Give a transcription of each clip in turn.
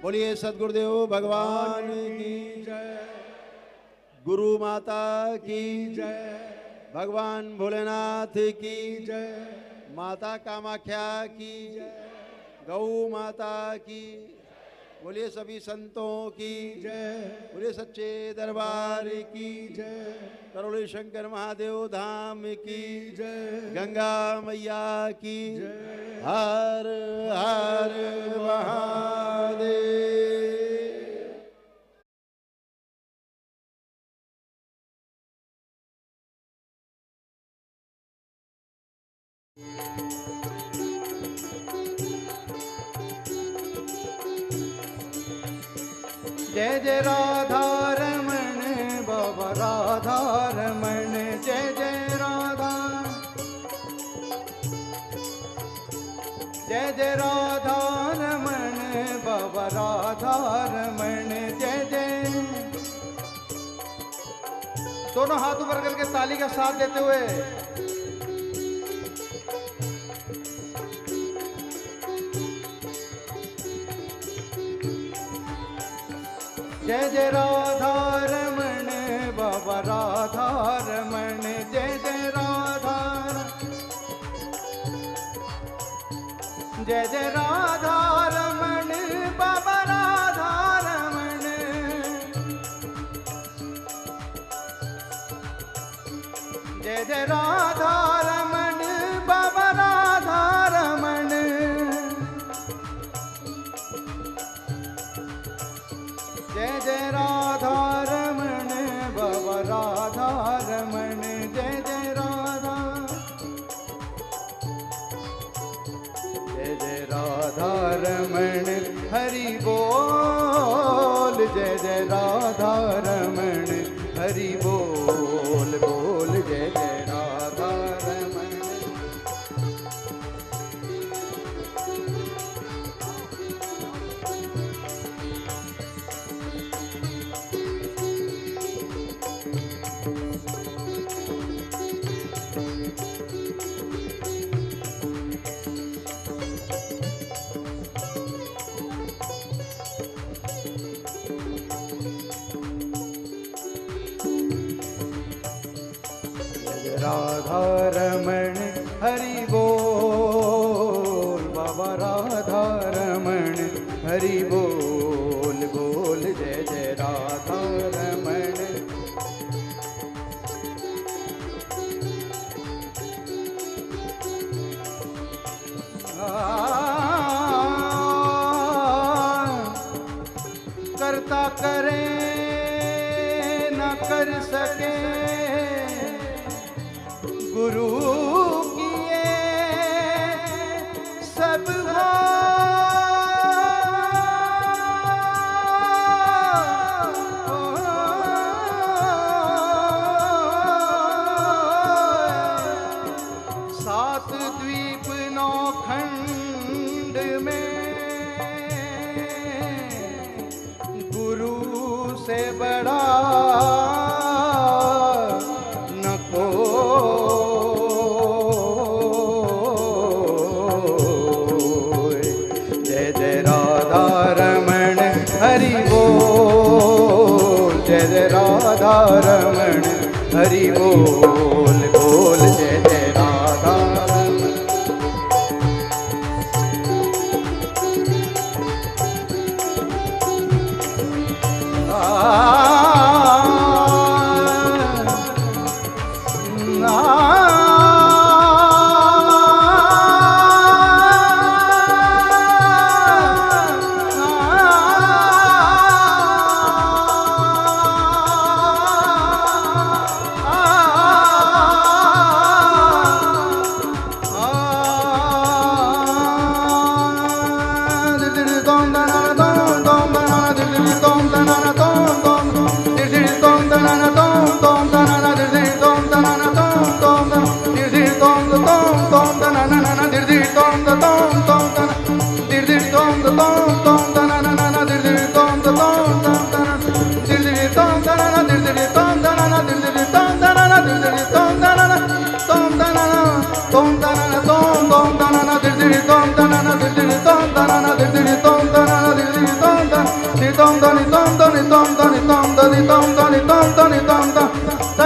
बोलिए सद्गुरुदेव भगवान की जय, गुरु माता की जय, भगवान भोलेनाथ की जय, माता कामाख्या की जय, गौ माता की, बोलिए सभी संतों की जय, बोलिए सच्चे दरबार की जय, करोली शंकर महादेव धाम की जय, गंगा मैया की जय, हर हर महादेव। जय जय राधा रमण बाबा राधा रमण, जय जय राधा, जय जय राधा रमण बाबा राधा रमण, जय जय। दोनों हाथ ऊपर करके ताली का साथ देते हुए जय जय राधा रमण बाबा राधा रमण, जय जय राधा, जय जय राधा रमण बाबा राधा रमण, जय जय राधा रमण बाबा राधा रमण, जय जय राधा रमण बाबा राधा रमण, जय जय राधा, जय जय राधा रमण हरि बोल, जय जय राधा रमण हरि बोल बोल, जय जय राधा रमण। राधा रमण हरि बोल बाबा राधा रमण हरि बोल बोल, जय जय राधा रमण। करता करे न कर सके गुरु किए सब सात द्वीप नौ खंड में गुरु से बड़ा न हरि बोल, जय जय राधा रमण हरि बोल बोल, जय जय Radha Raman. dom dom dom dom dom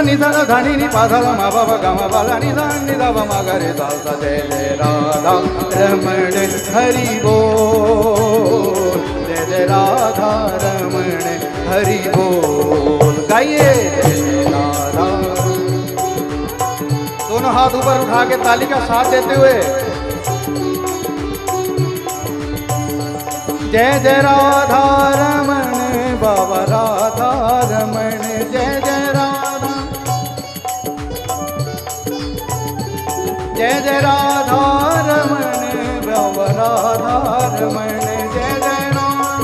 नि सा धा नि नि पा धा मा पा गा मा पा धा नि धा मा गा रे सा सा जय जय राधा रमण हरि बोल, जय जय राधा रमण हरि बोल। गाइए जय जय राधा। दोनों हाथ ऊपर उठा के ताली का साथ देते हुए जय जय राधा रमण बाबा राधा रमण, जय जय राधा, जय जय राधा रमण बाबा राधा रमण, जय जय राधा।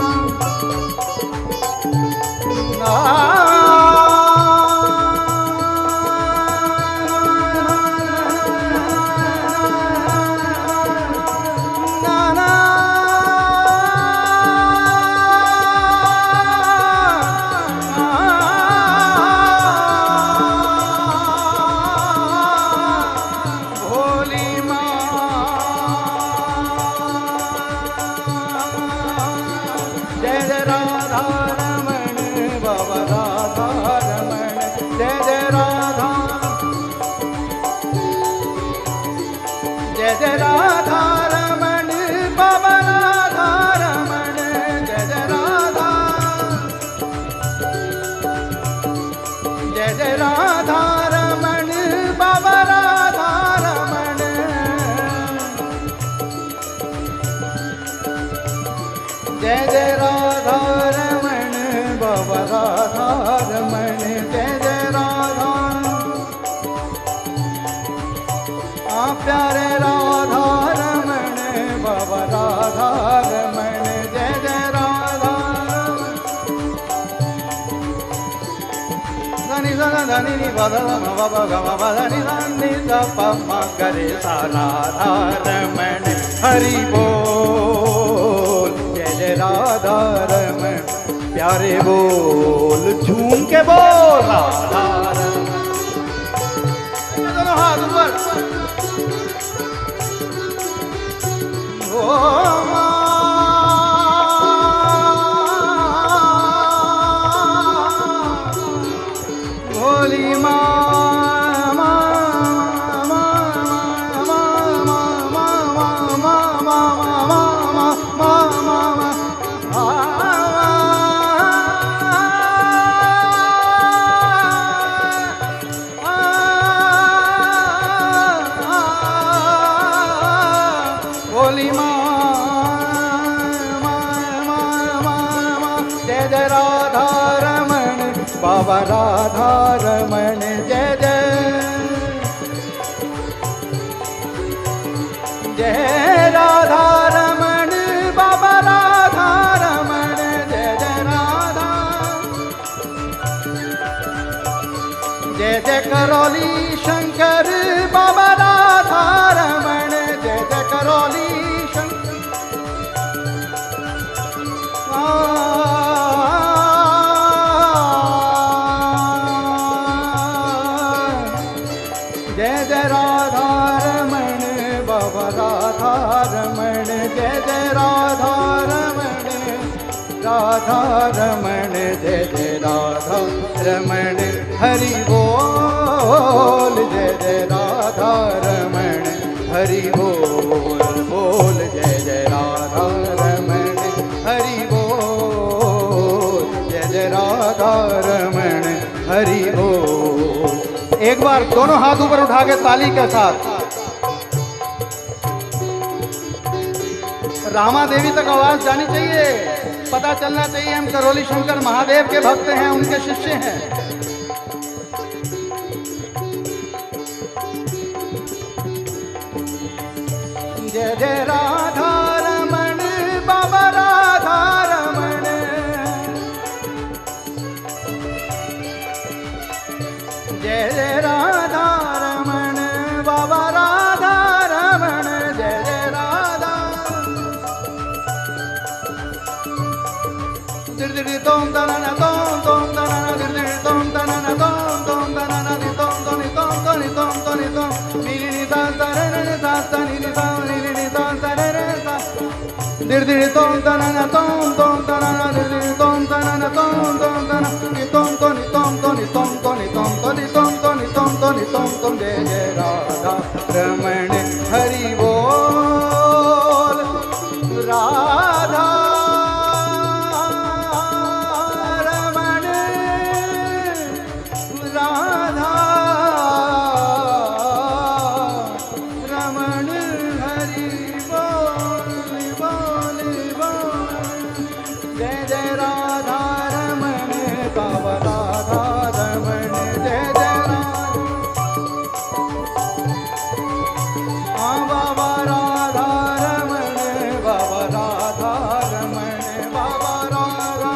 प्यारे राधा रमण बाबा राधा रमण, जय जय राधा धनी सा धनी नि पा धा मा पा गा मा पा धा नि सा नि सा पा मा गा रे सा राधा रमण हरि बोल, जय जय राधा रमण प्यारे बोल, झूम के बोल राधा रमण। दोनों हाथ ऊपर भोली बाबा राधा रमण, जय जय जय राधा रमण बाबा राधा रमण, जय जय राधा, जय जय करौली शंकर बाबा राधा रमण, जय जय करौली शंकर। जय जय राधा रमण बाबा राधा रमण, जय जय राधा रमण राधा रमण, जय जय राधा रमण हरि बोल, जय जय राधा रमण हरि बोल बोल, जय जय राधा रमण हरि बोल, जय जय राधा रमण हरि बोल। एक बार दोनों हाथ ऊपर उठा के ताली के साथ रामा देवी तक आवाज जानी चाहिए, पता चलना चाहिए हम करौली शंकर महादेव के भक्त हैं, उनके शिष्य हैं। जय जय राधा रमण बाबा राधा रमण, जय जय राधा रमण बाबा राधा रमण, जय जय राधा। दिर दिर तोम तनना तोम तोम तनना दिर दिर तोम तनना तोम तोम तनना दि तोम तोनि तोम तोनि तोम तोनि तोम नीनि नि सा तरन सा तनि नि सा नीनि नि सा तरन सा दिर दिर तोम तनना तोम तोम तनना दिर दिर तोम तनना तोम तोम तनना दि तोम तोनि तोम तोनि तोम तोनि तोम तोनि तोम जय जय राधा रमण बाबा राधा रमण जय जय बाबा राधा रमण बाबा राधा रमण बाबा राधा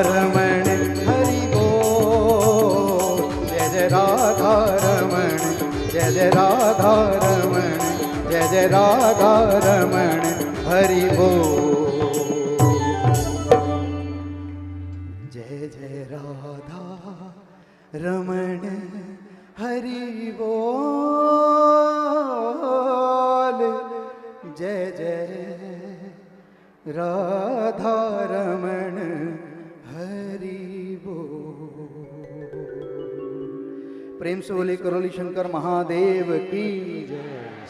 रमण हरि बोल जय जय राधा रमण जय जय राधा रमण जय जय राधा रमण हरि बोल जय जय राधा रमण हरि बोल जय जय राधा रमण हरि बोल। प्रेम से बोले करोली शंकर महादेव की जय,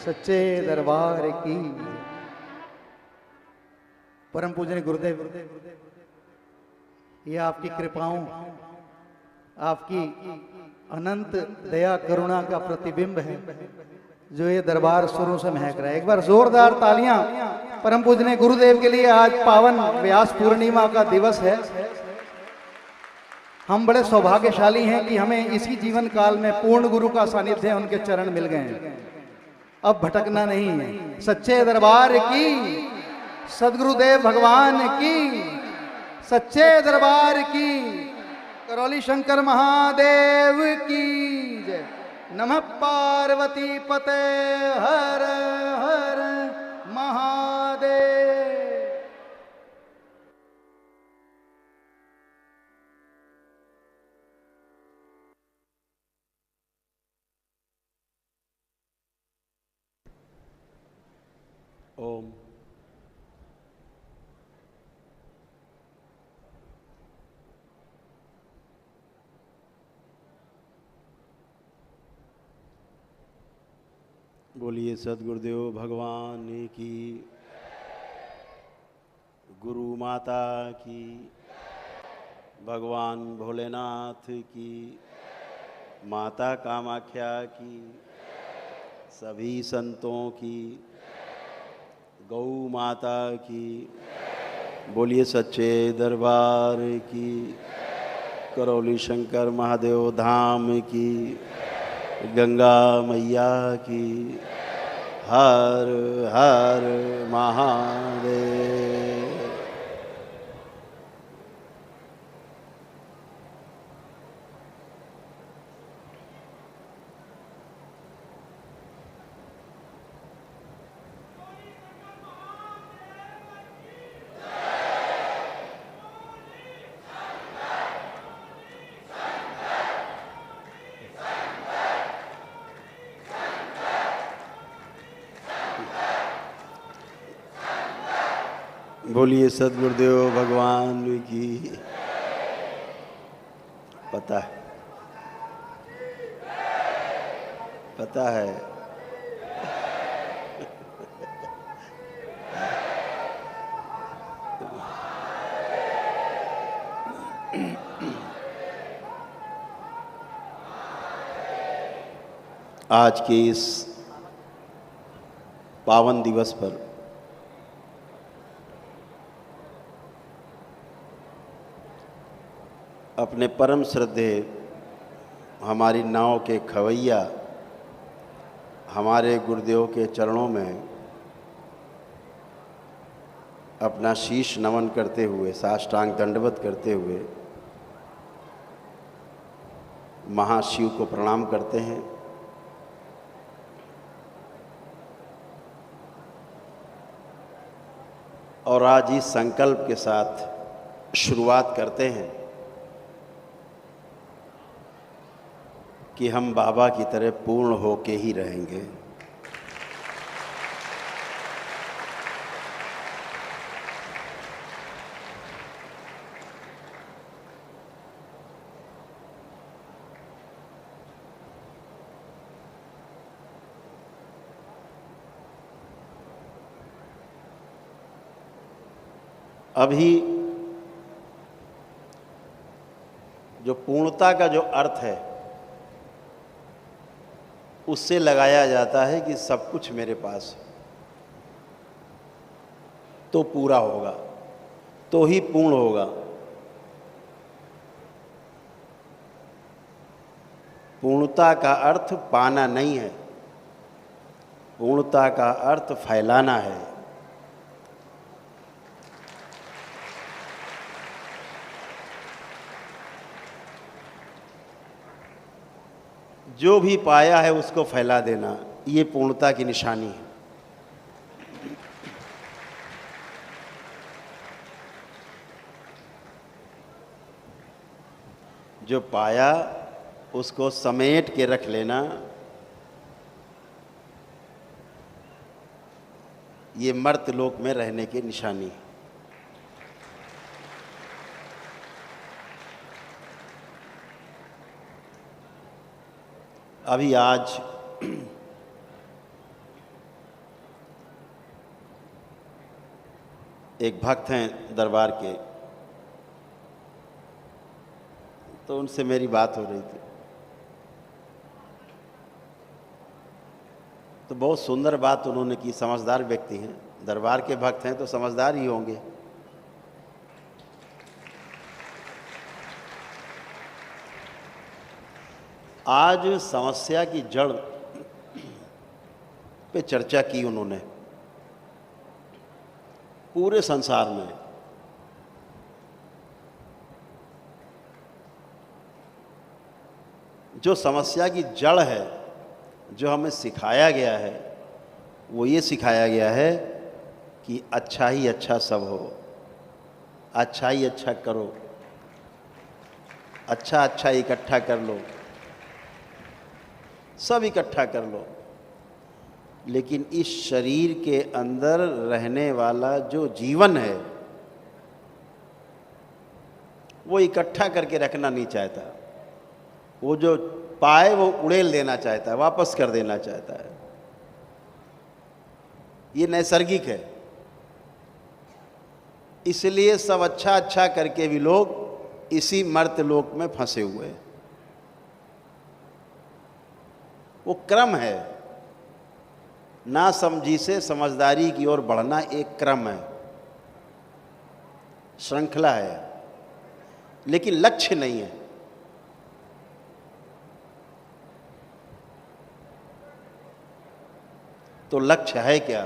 सच्चे दरबार की जय। परम पूजनीय गुरुदेव, ये आपकी कृपाओं, आपकी अनंत दया करुणा का प्रतिबिंब है जो ये दरबार शुरू से महक रहा है। एक बार जोरदार तालियां परम पूजनीय गुरुदेव के लिए। आज पावन व्यास पूर्णिमा का दिवस है। हम बड़े सौभाग्यशाली हैं कि हमें इसी जीवन काल में पूर्ण गुरु का सानिध्य, उनके चरण मिल गए हैं। अब भटकना नहीं है। सच्चे दरबार की, सदगुरुदेव भगवान की, सच्चे दरबार की, करौली शंकर महादेव की जय। नमः पार्वती पते हर हर महादेव। ओम। बोलिए सदगुरुदेव भगवान की, गुरु माता की, भगवान भोलेनाथ की, माता कामाख्या की, सभी संतों की, गौ माता की। बोलिए सच्चे दरबार की, करौली शंकर महादेव धाम की, गंगा मैया की। हर हर महादेव। बोलिए सदगुरुदेव भगवान की। पता है, पता है। आज के इस पावन दिवस पर अपने परम श्रद्धेय हमारी नाव के खवैया हमारे गुरुदेव के चरणों में अपना शीश नमन करते हुए, साष्टांग दंडवत करते हुए महाशिव को प्रणाम करते हैं। और आज इस संकल्प के साथ शुरुआत करते हैं कि हम बाबा की तरह पूर्ण होके ही रहेंगे। अभी जो पूर्णता का जो अर्थ है उससे लगाया जाता है कि सब कुछ मेरे पास है तो पूरा होगा, तो ही पूर्ण होगा। पूर्णता का अर्थ पाना नहीं है, पूर्णता का अर्थ फैलाना है। जो भी पाया है उसको फैला देना, ये पूर्णता की निशानी है। जो पाया उसको समेट के रख लेना, ये मर्त लोक में रहने की निशानी है। अभी आज एक भक्त हैं दरबार के, तो उनसे मेरी बात हो रही थी, तो बहुत सुंदर बात उन्होंने की। समझदार व्यक्ति हैं, दरबार के भक्त हैं तो समझदार ही होंगे। आज समस्या की जड़ पे चर्चा की उन्होंने। पूरे संसार में जो समस्या की जड़ है, जो हमें सिखाया गया है, वो ये सिखाया गया है कि अच्छा ही अच्छा सब हो, अच्छा ही अच्छा करो, अच्छा अच्छा इकट्ठा कर लो, सब इकट्ठा कर लो। लेकिन इस शरीर के अंदर रहने वाला जो जीवन है वो इकट्ठा करके रखना नहीं चाहता। वो जो पाए वो उड़ेल देना चाहता है, वापस कर देना चाहता है। ये नैसर्गिक है। इसलिए सब अच्छा अच्छा करके भी लोग इसी मर्त लोक में फंसे हुए हैं। वो क्रम है, ना समझी से समझदारी की ओर बढ़ना एक क्रम है, श्रृंखला है, लेकिन लक्ष्य नहीं है। तो लक्ष्य है क्या?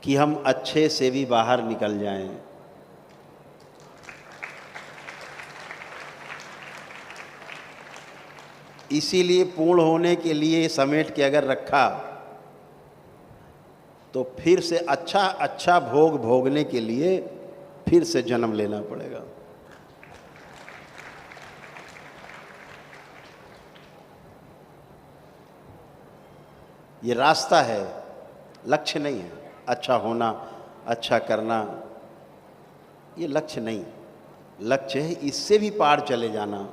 कि हम अच्छे से भी बाहर निकल जाएं। इसीलिए पूर्ण होने के लिए समेट के अगर रखा तो फिर से अच्छा अच्छा भोग भोगने के लिए फिर से जन्म लेना पड़ेगा। ये रास्ता है, लक्ष्य नहीं है। अच्छा होना, अच्छा करना, ये लक्ष्य नहीं। लक्ष्य है इससे भी पार चले जाना।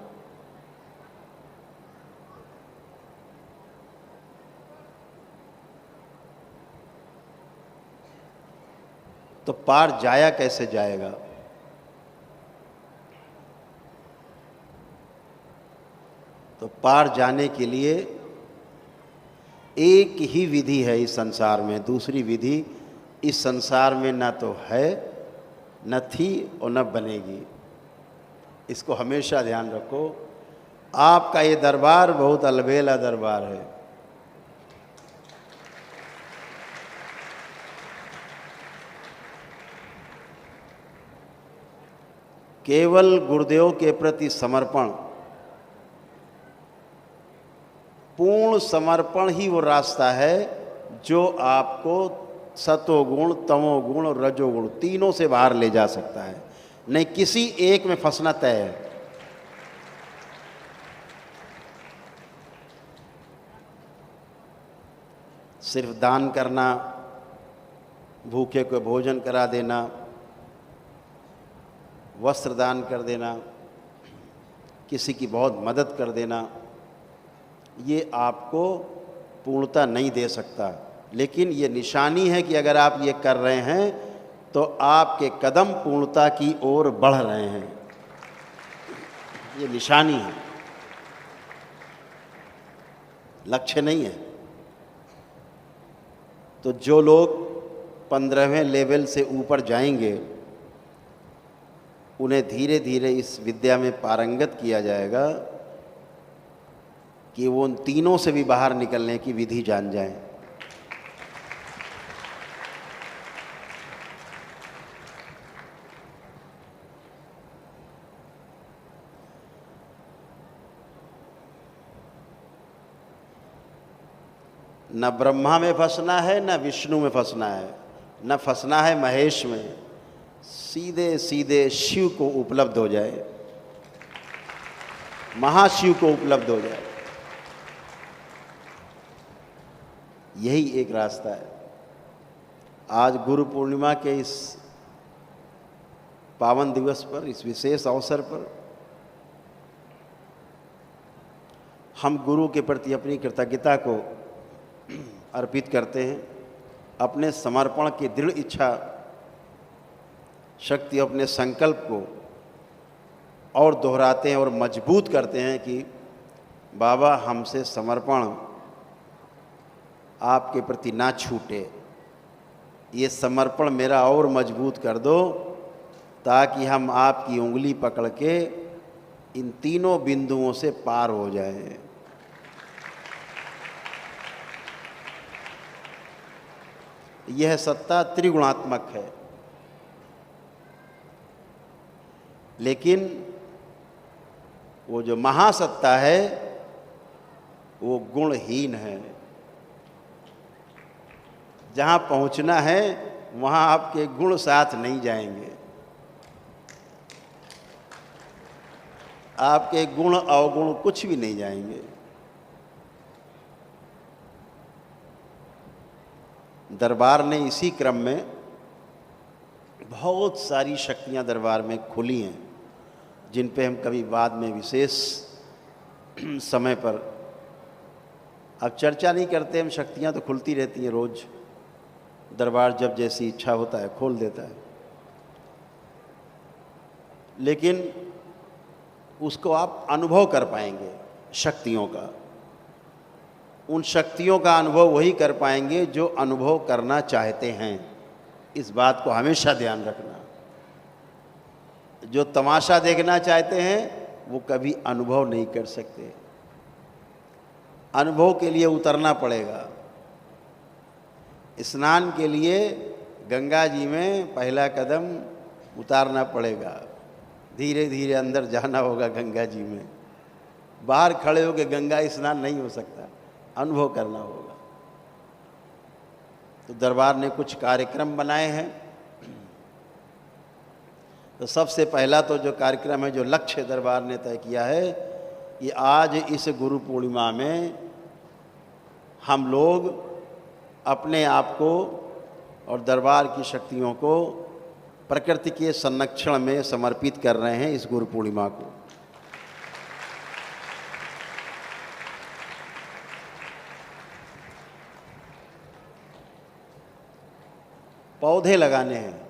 तो पार जाया कैसे जाएगा? तो पार जाने के लिए एक ही विधि है इस संसार में, दूसरी विधि इस संसार में ना तो है, न थी और न बनेगी। इसको हमेशा ध्यान रखो। आपका ये दरबार बहुत अलबेला दरबार है। केवल गुरुदेव के प्रति समर्पण, पूर्ण समर्पण ही वो रास्ता है जो आपको सतोगुण, तमोगुण और रजोगुण तीनों से बाहर ले जा सकता है। नहीं किसी एक में फंसना तय है। सिर्फ दान करना, भूखे को भोजन करा देना, वस्त्र दान कर देना, किसी की बहुत मदद कर देना, ये आपको पूर्णता नहीं दे सकता। लेकिन ये निशानी है कि अगर आप ये कर रहे हैं तो आपके कदम पूर्णता की ओर बढ़ रहे हैं। ये निशानी है, लक्ष्य नहीं है। तो जो लोग 15वें लेवल से ऊपर जाएंगे उन्हें धीरे धीरे इस विद्या में पारंगत किया जाएगा कि वो उन तीनों से भी बाहर निकलने की विधि जान जाएं। न ब्रह्मा में फंसना है, न विष्णु में फंसना है, न फंसना है महेश में। सीधे सीधे शिव को उपलब्ध हो जाए, महाशिव को उपलब्ध हो जाए, यही एक रास्ता है। आज गुरु पूर्णिमा के इस पावन दिवस पर, इस विशेष अवसर पर हम गुरु के प्रति अपनी कृतज्ञता को अर्पित करते हैं। अपने समर्पण की दृढ़ इच्छा शक्ति, अपने संकल्प को और दोहराते हैं और मजबूत करते हैं कि बाबा हमसे समर्पण आपके प्रति ना छूटे। ये समर्पण मेरा और मजबूत कर दो ताकि हम आपकी उंगली पकड़ के इन तीनों बिंदुओं से पार हो जाएं। यह सत्ता त्रिगुणात्मक है, लेकिन वो जो महासत्ता है वो गुणहीन है। जहाँ पहुँचना है वहाँ आपके गुण साथ नहीं जाएंगे, आपके गुण अवगुण कुछ भी नहीं जाएंगे। दरबार ने इसी क्रम में बहुत सारी शक्तियाँ दरबार में खुली हैं, जिन पे हम कभी बाद में विशेष समय पर, अब चर्चा नहीं करते हम। शक्तियाँ तो खुलती रहती हैं रोज़, दरबार जब जैसी इच्छा होता है खोल देता है, लेकिन उसको आप अनुभव कर पाएंगे शक्तियों का। उन शक्तियों का अनुभव वही कर पाएंगे जो अनुभव करना चाहते हैं। इस बात को हमेशा ध्यान रखना। जो तमाशा देखना चाहते हैं वो कभी अनुभव नहीं कर सकते। अनुभव के लिए उतरना पड़ेगा। स्नान के लिए गंगा जी में पहला कदम उतारना पड़ेगा, धीरे धीरे अंदर जाना होगा गंगा जी में। बाहर खड़े होकर गंगा स्नान नहीं हो सकता, अनुभव करना होगा। तो दरबार ने कुछ कार्यक्रम बनाए हैं। तो सबसे पहला तो जो कार्यक्रम है, जो लक्ष्य दरबार ने तय किया है, कि आज इस गुरु पूर्णिमा में हम लोग अपने आप को और दरबार की शक्तियों को प्रकृति के संरक्षण में समर्पित कर रहे हैं। इस गुरु पूर्णिमा को पौधे लगाने हैं।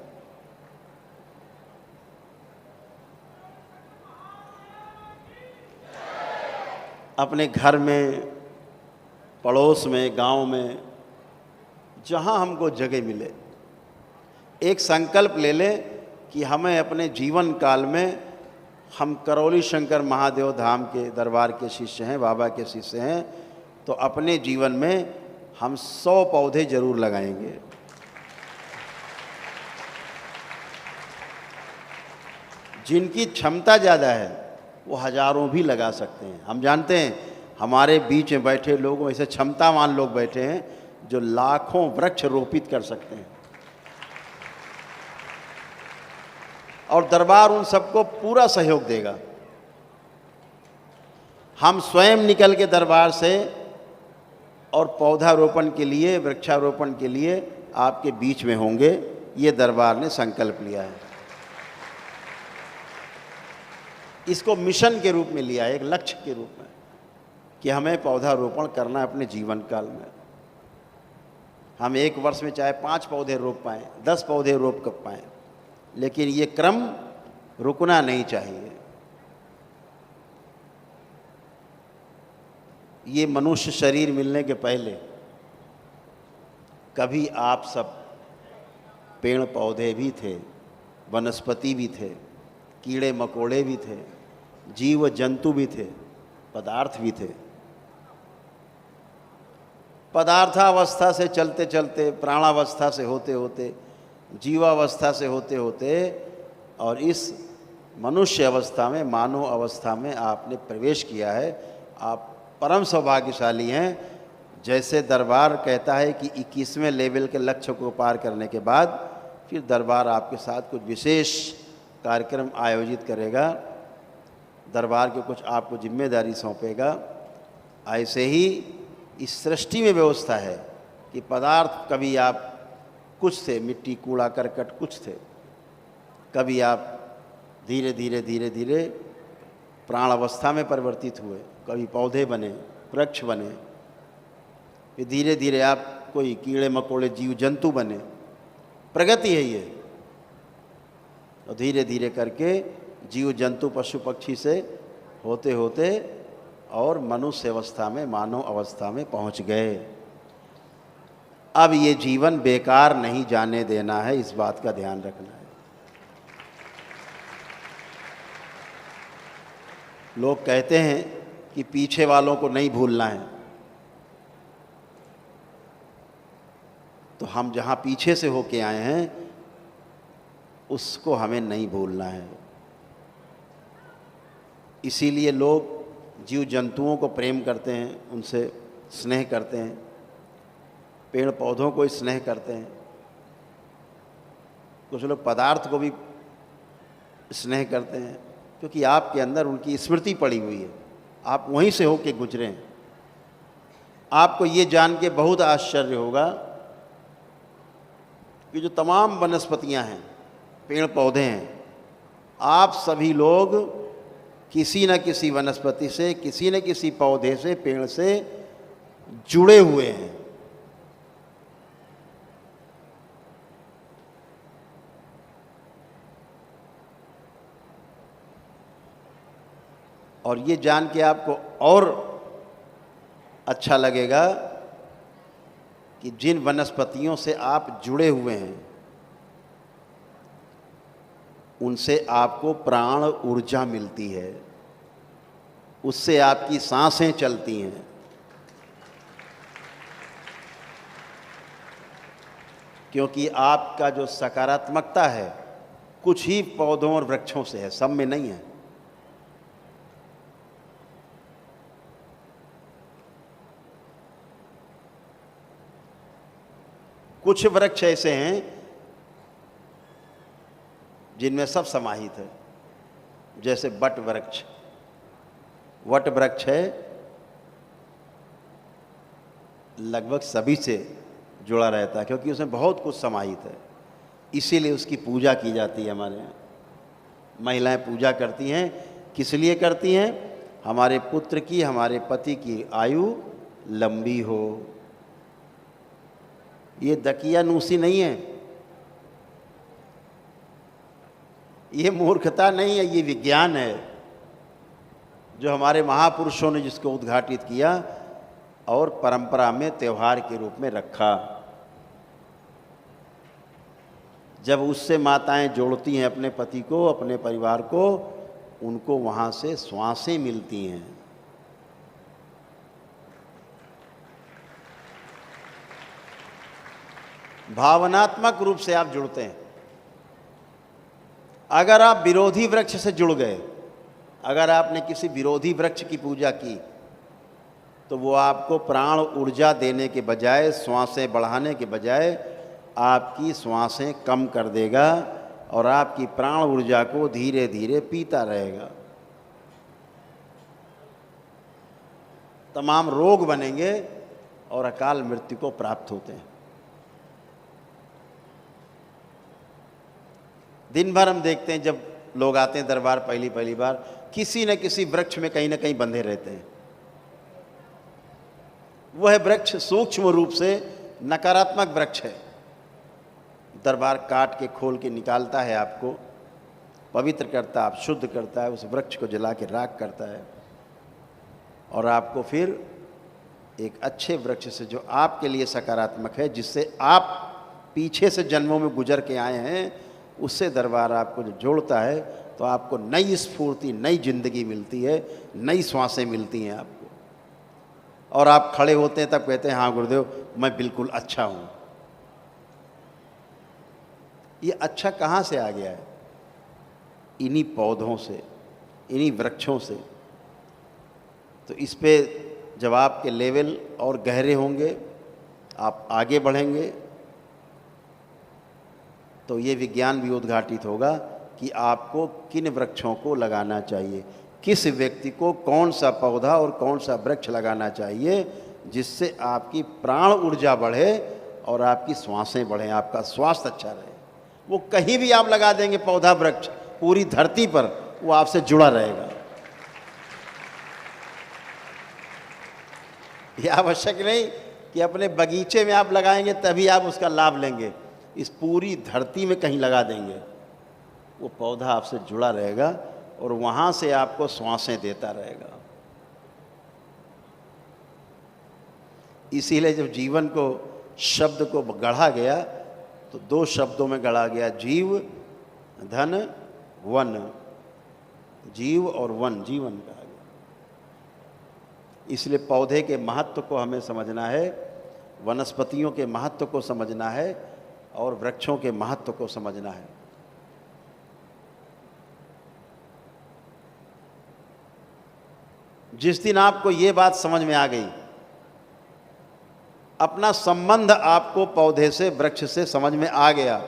अपने घर में, पड़ोस में, गांव में, जहां हमको जगह मिले, एक संकल्प ले लें कि हमें अपने जीवन काल में, हम करौली शंकर महादेव धाम के दरबार के शिष्य हैं, बाबा के शिष्य हैं, तो अपने जीवन में हम 100 पौधे जरूर लगाएंगे। जिनकी क्षमता ज़्यादा है वो हजारों भी लगा सकते हैं। हम जानते हैं हमारे बीच में बैठे लोग ऐसे क्षमतावान लोग बैठे हैं जो लाखों वृक्ष रोपित कर सकते हैं, और दरबार उन सबको पूरा सहयोग देगा। हम स्वयं निकल के दरबार से और पौधारोपण के लिए, वृक्षारोपण के लिए आपके बीच में होंगे, ये दरबार ने संकल्प लिया है। इसको मिशन के रूप में लिया है, एक लक्ष्य के रूप में, कि हमें पौधारोपण करना है अपने जीवन काल में। हम एक वर्ष में चाहे 5 पौधे रोप पाएँ, 10 पौधे रोप कर पाएँ, लेकिन ये क्रम रुकना नहीं चाहिए। ये मनुष्य शरीर मिलने के पहले कभी आप सब पेड़ पौधे भी थे, वनस्पति भी थे, कीड़े मकोड़े भी थे, जीव जंतु भी थे, पदार्थ भी थे। पदार्थावस्था से चलते चलते, प्राणावस्था से होते होते, जीवावस्था से होते होते, और इस मनुष्य अवस्था में, मानव अवस्था में आपने प्रवेश किया है। आप परम सौभाग्यशाली हैं। जैसे दरबार कहता है कि 21वें लेवल के लक्ष्य को पार करने के बाद फिर दरबार आपके साथ कुछ विशेष कार्यक्रम आयोजित करेगा, दरबार के कुछ आपको जिम्मेदारी सौंपेगा। ऐसे ही इस सृष्टि में व्यवस्था है कि पदार्थ कभी आप कुछ थे, मिट्टी कूड़ा करकट कुछ थे, कभी आप धीरे धीरे धीरे धीरे प्राण अवस्था में परिवर्तित हुए, कभी पौधे बने, वृक्ष बने, फिर धीरे धीरे आप कोई कीड़े मकोड़े जीव जंतु बने। प्रगति है ये। और धीरे धीरे करके जीव जंतु पशु पक्षी से होते होते और मनुष्य अवस्था में, मानव अवस्था में पहुंच गए। अब ये जीवन बेकार नहीं जाने देना है, इस बात का ध्यान रखना है। लोग कहते हैं कि पीछे वालों को नहीं भूलना है, तो हम जहाँ पीछे से होके आए हैं उसको हमें नहीं भूलना है। इसीलिए लोग जीव जंतुओं को प्रेम करते हैं, उनसे स्नेह करते हैं, पेड़ पौधों को स्नेह करते हैं, कुछ लोग पदार्थ को भी स्नेह करते हैं, क्योंकि आपके अंदर उनकी स्मृति पड़ी हुई है, आप वहीं से होके गुजरे हैं। आपको ये जान के बहुत आश्चर्य होगा कि जो तमाम वनस्पतियां हैं, पेड़ पौधे हैं, आप सभी लोग किसी न किसी वनस्पति से, किसी न किसी पौधे से, पेड़ से जुड़े हुए हैं। और ये जान के आपको और अच्छा लगेगा कि जिन वनस्पतियों से आप जुड़े हुए हैं उनसे आपको प्राण ऊर्जा मिलती है, उससे आपकी सांसें चलती हैं। क्योंकि आपका जो सकारात्मकता है कुछ ही पौधों और वृक्षों से है, सब में नहीं है। कुछ वृक्ष ऐसे हैं जिनमें सब समाहित है, जैसे वट वृक्ष। वट वृक्ष है, लगभग सभी से जुड़ा रहता है क्योंकि उसमें बहुत कुछ समाहित है, इसीलिए उसकी पूजा की जाती है। हमारे यहाँ महिलाएं पूजा करती हैं। किस लिए करती हैं? हमारे पुत्र की, हमारे पति की आयु लंबी हो। ये दकियानूसी नहीं है, ये मूर्खता नहीं है, ये विज्ञान है जो हमारे महापुरुषों ने जिसको उद्घाटित किया और परंपरा में त्यौहार के रूप में रखा। जब उससे माताएं जोड़ती हैं अपने पति को, अपने परिवार को, उनको वहाँ से श्वासें मिलती हैं। भावनात्मक रूप से आप जुड़ते हैं। अगर आप विरोधी वृक्ष से जुड़ गए, अगर आपने किसी विरोधी वृक्ष की पूजा की, तो वो आपको प्राण ऊर्जा देने के बजाय, श्वासें बढ़ाने के बजाय आपकी श्वासें कम कर देगा और आपकी प्राण ऊर्जा को धीरे धीरे पीता रहेगा। तमाम रोग बनेंगे और अकाल मृत्यु को प्राप्त होते हैं। दिन भर हम देखते हैं जब लोग आते हैं दरबार पहली पहली बार, किसी न किसी वृक्ष में कहीं ना कहीं बंधे रहते हैं। वह वृक्ष सूक्ष्म रूप से नकारात्मक वृक्ष है। दरबार काट के खोल के निकालता है, आपको पवित्र करता है, आप शुद्ध करता है, उस वृक्ष को जला के राख करता है और आपको फिर एक अच्छे वृक्ष से जो आपके लिए सकारात्मक है, जिससे आप पीछे से जन्मों में गुजर के आए हैं, उससे दरबार आपको जो जोड़ता है, तो आपको नई स्फूर्ति, नई जिंदगी मिलती है, नई श्वासें मिलती हैं आपको। और आप खड़े होते हैं तब कहते हैं हाँ गुरुदेव मैं बिल्कुल अच्छा हूँ। ये अच्छा कहाँ से आ गया है? इन्हीं पौधों से, इन्हीं वृक्षों से। तो इस पे जब आपके लेवल और गहरे होंगे, आप आगे बढ़ेंगे, तो ये विज्ञान भी उद्घाटित होगा कि आपको किन वृक्षों को लगाना चाहिए, किस व्यक्ति को कौन सा पौधा और कौन सा वृक्ष लगाना चाहिए, जिससे आपकी प्राण ऊर्जा बढ़े और आपकी श्वासें बढ़ें, आपका स्वास्थ्य अच्छा रहे। वो कहीं भी आप लगा देंगे पौधा वृक्ष, पूरी धरती पर वो आपसे जुड़ा रहेगा। यह आवश्यक नहीं कि अपने बगीचे में आप लगाएंगे तभी आप उसका लाभ लेंगे। इस पूरी धरती में कहीं लगा देंगे, वो पौधा आपसे जुड़ा रहेगा और वहाँ से आपको श्वासें देता रहेगा। इसीलिए जब जीवन को, शब्द को गढ़ा गया, तो दो शब्दों में गढ़ा गया, जीव धन वन। जीव और वन, जीवन कहा गया। इसलिए पौधे के महत्व को हमें समझना है, वनस्पतियों के महत्व को समझना है और वृक्षों के महत्व को समझना है। जिस दिन आपको ये बात समझ में आ गई, अपना संबंध आपको पौधे से, वृक्ष से समझ में आ गया,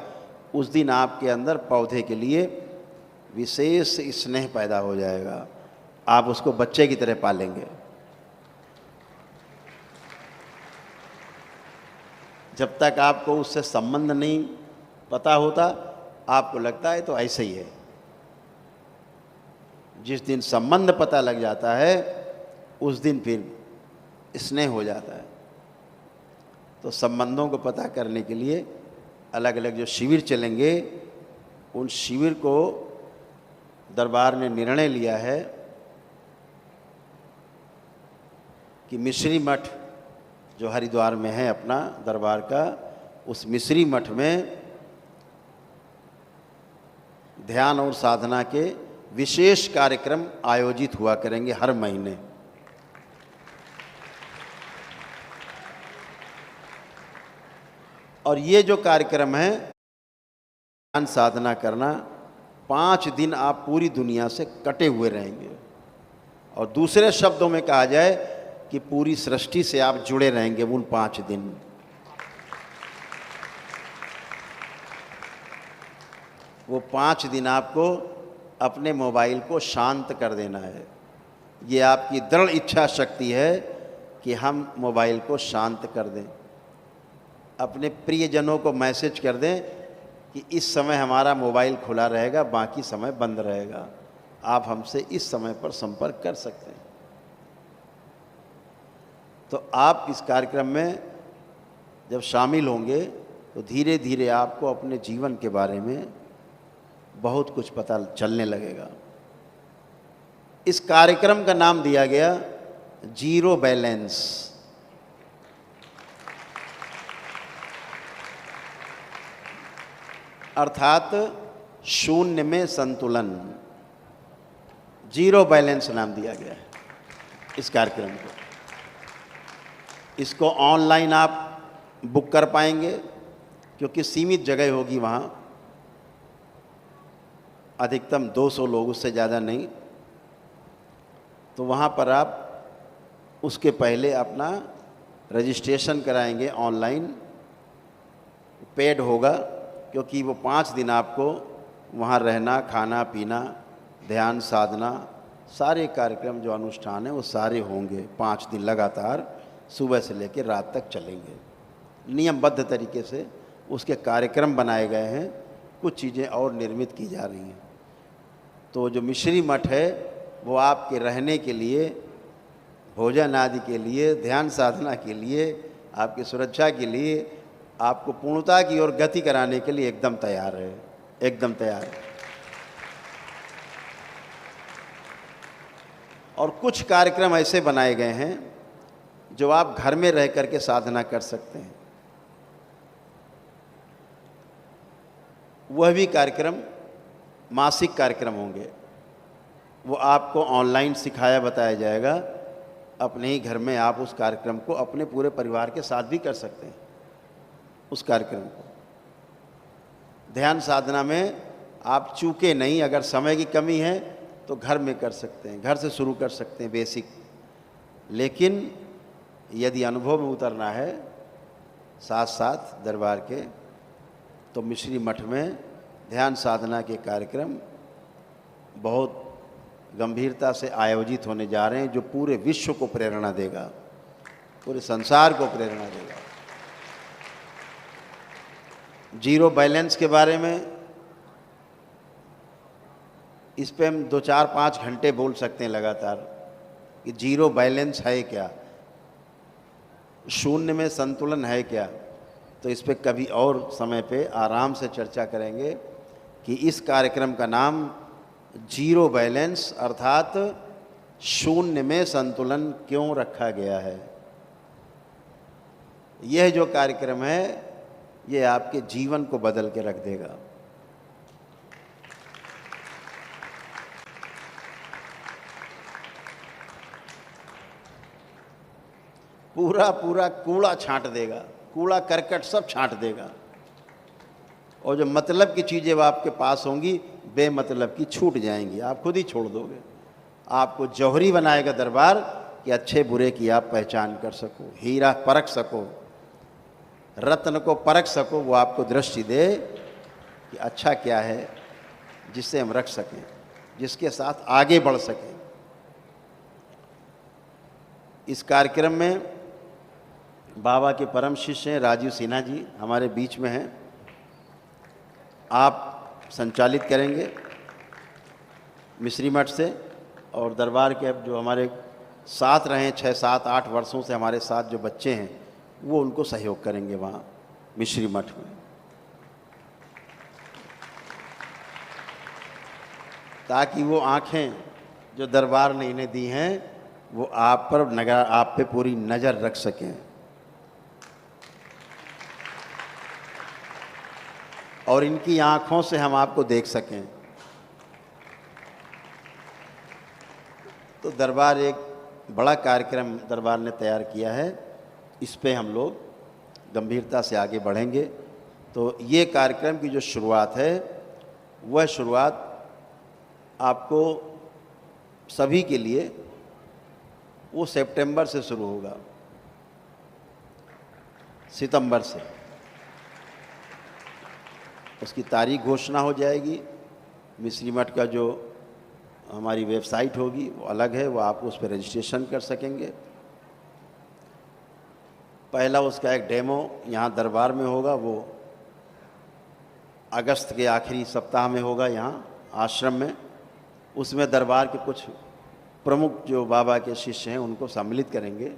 उस दिन आपके अंदर पौधे के लिए विशेष स्नेह पैदा हो जाएगा। आप उसको बच्चे की तरह पालेंगे। जब तक आपको उससे संबंध नहीं पता होता, आपको लगता है तो ऐसे ही है। जिस दिन संबंध पता लग जाता है, उस दिन फिर स्नेह हो जाता है। तो संबंधों को पता करने के लिए अलग अलग जो शिविर चलेंगे, उन शिविर को दरबार ने निर्णय लिया है कि मिश्री मठ जो हरिद्वार में है अपना दरबार का, उस मिश्री मठ में ध्यान और साधना के विशेष कार्यक्रम आयोजित हुआ करेंगे हर महीने। और ये जो कार्यक्रम है, ध्यान साधना करना, 5 दिन आप पूरी दुनिया से कटे हुए रहेंगे। और दूसरे शब्दों में कहा जाए कि पूरी सृष्टि से आप जुड़े रहेंगे उन 5 दिन। वो 5 दिन आपको अपने मोबाइल को शांत कर देना है। ये आपकी दृढ़ इच्छा शक्ति है कि हम मोबाइल को शांत कर दें। अपने प्रियजनों को मैसेज कर दें कि इस समय हमारा मोबाइल खुला रहेगा, बाकी समय बंद रहेगा, आप हमसे इस समय पर संपर्क कर सकते हैं। तो आप इस कार्यक्रम में जब शामिल होंगे, तो धीरे धीरे आपको अपने जीवन के बारे में बहुत कुछ पता चलने लगेगा। इस कार्यक्रम का नाम दिया गया जीरो बैलेंस। अर्थात शून्य में संतुलन, जीरो बैलेंस नाम दिया गया है इस कार्यक्रम को। इसको ऑनलाइन आप बुक कर पाएंगे क्योंकि सीमित जगह होगी वहाँ। अधिकतम 200 लोग, उससे ज़्यादा नहीं। तो वहाँ पर आप उसके पहले अपना रजिस्ट्रेशन कराएंगे, ऑनलाइन पेड होगा, क्योंकि वो 5 दिन आपको वहाँ रहना, खाना पीना, ध्यान साधना, सारे कार्यक्रम जो अनुष्ठान है वो सारे होंगे। 5 दिन लगातार सुबह से लेकर रात तक चलेंगे। नियमबद्ध तरीके से उसके कार्यक्रम बनाए गए हैं, कुछ चीज़ें और निर्मित की जा रही हैं। तो जो मिश्री मठ है वो आपके रहने के लिए, भोजन आदि के लिए, ध्यान साधना के लिए, आपकी सुरक्षा के लिए, आपको पूर्णता की ओर गति कराने के लिए एकदम तैयार है, एकदम तैयार है। और कुछ कार्यक्रम ऐसे बनाए गए हैं जो आप घर में रह करके साधना कर सकते हैं। वह भी कार्यक्रम मासिक कार्यक्रम होंगे, वो आपको ऑनलाइन सिखाया बताया जाएगा। अपने ही घर में आप उस कार्यक्रम को अपने पूरे परिवार के साथ भी कर सकते हैं। उस कार्यक्रम को ध्यान साधना में आप चूके नहीं, अगर समय की कमी है तो घर में कर सकते हैं, घर से शुरू कर सकते हैं बेसिक। लेकिन यदि अनुभव में उतरना है साथ साथ दरबार के, तो मिश्री मठ में ध्यान साधना के कार्यक्रम बहुत गंभीरता से आयोजित होने जा रहे हैं, जो पूरे विश्व को प्रेरणा देगा, पूरे संसार को प्रेरणा देगा। जीरो बैलेंस के बारे में इस पे हम 2, 4, 5 घंटे बोल सकते हैं लगातार कि जीरो बैलेंस है क्या, शून्य में संतुलन है क्या। तो इस पे कभी और समय पे आराम से चर्चा करेंगे कि इस कार्यक्रम का नाम जीरो बैलेंस अर्थात शून्य में संतुलन क्यों रखा गया है। यह जो कार्यक्रम है ये आपके जीवन को बदल के रख देगा। पूरा पूरा कूड़ा छांट देगा, कूड़ा करकट सब छांट देगा, और जो मतलब की चीज़ें वो आपके पास होंगी बेमतलब की छूट जाएंगी, आप खुद ही छोड़ दोगे। आपको जौहरी बनाएगा दरबार कि अच्छे बुरे की आप पहचान कर सको, हीरा परख सको, रत्न को परख सको। वो आपको दृष्टि दे कि अच्छा क्या है जिससे हम रख सकें, जिसके साथ आगे बढ़ सकें। इस कार्यक्रम में बाबा के परम शिष्य हैं राजीव सिन्हा जी, हमारे बीच में हैं। आप संचालित करेंगे मिश्री मठ से, और दरबार के अब जो हमारे साथ रहे 6, 7, 8 वर्षों से हमारे साथ जो बच्चे हैं वो उनको सहयोग करेंगे वहाँ मिश्री मठ में, ताकि वो आँखें जो दरबार ने इन्हें दी हैं वो आप पर आप पे पूरी नज़र रख सकें, और इनकी आँखों से हम आपको देख सकें। तो दरबार एक बड़ा कार्यक्रम दरबार ने तैयार किया है, इस पे हम लोग गंभीरता से आगे बढ़ेंगे। तो ये कार्यक्रम की जो शुरुआत है वह शुरुआत आपको सभी के लिए वो सितंबर से शुरू होगा, सितंबर से उसकी तारीख घोषणा हो जाएगी। मिश्री मठ का जो हमारी वेबसाइट होगी वो अलग है, वो आप उस पर रजिस्ट्रेशन कर सकेंगे। पहला उसका एक डेमो यहाँ दरबार में होगा, वो अगस्त के आखिरी सप्ताह में होगा यहाँ आश्रम में। उसमें दरबार के कुछ प्रमुख जो बाबा के शिष्य हैं उनको सम्मिलित करेंगे,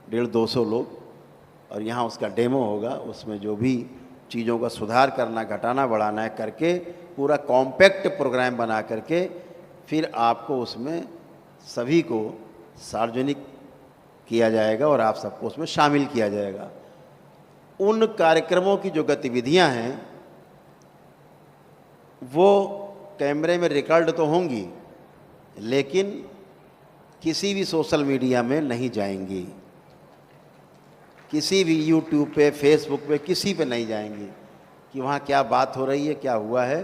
150-200 लोग, और यहाँ उसका डेमो होगा। उसमें जो भी चीज़ों का सुधार करना, घटाना, बढ़ाना है करके पूरा कॉम्पैक्ट प्रोग्राम बना करके फिर आपको उसमें सभी को सार्वजनिक किया जाएगा और आप सबको उसमें शामिल किया जाएगा। उन कार्यक्रमों की जो गतिविधियां हैं वो कैमरे में रिकॉर्ड तो होंगी, लेकिन किसी भी सोशल मीडिया में नहीं जाएंगी, किसी भी यूट्यूब पे, फेसबुक पे, किसी पे नहीं जाएंगी कि वहाँ क्या बात हो रही है, क्या हुआ है,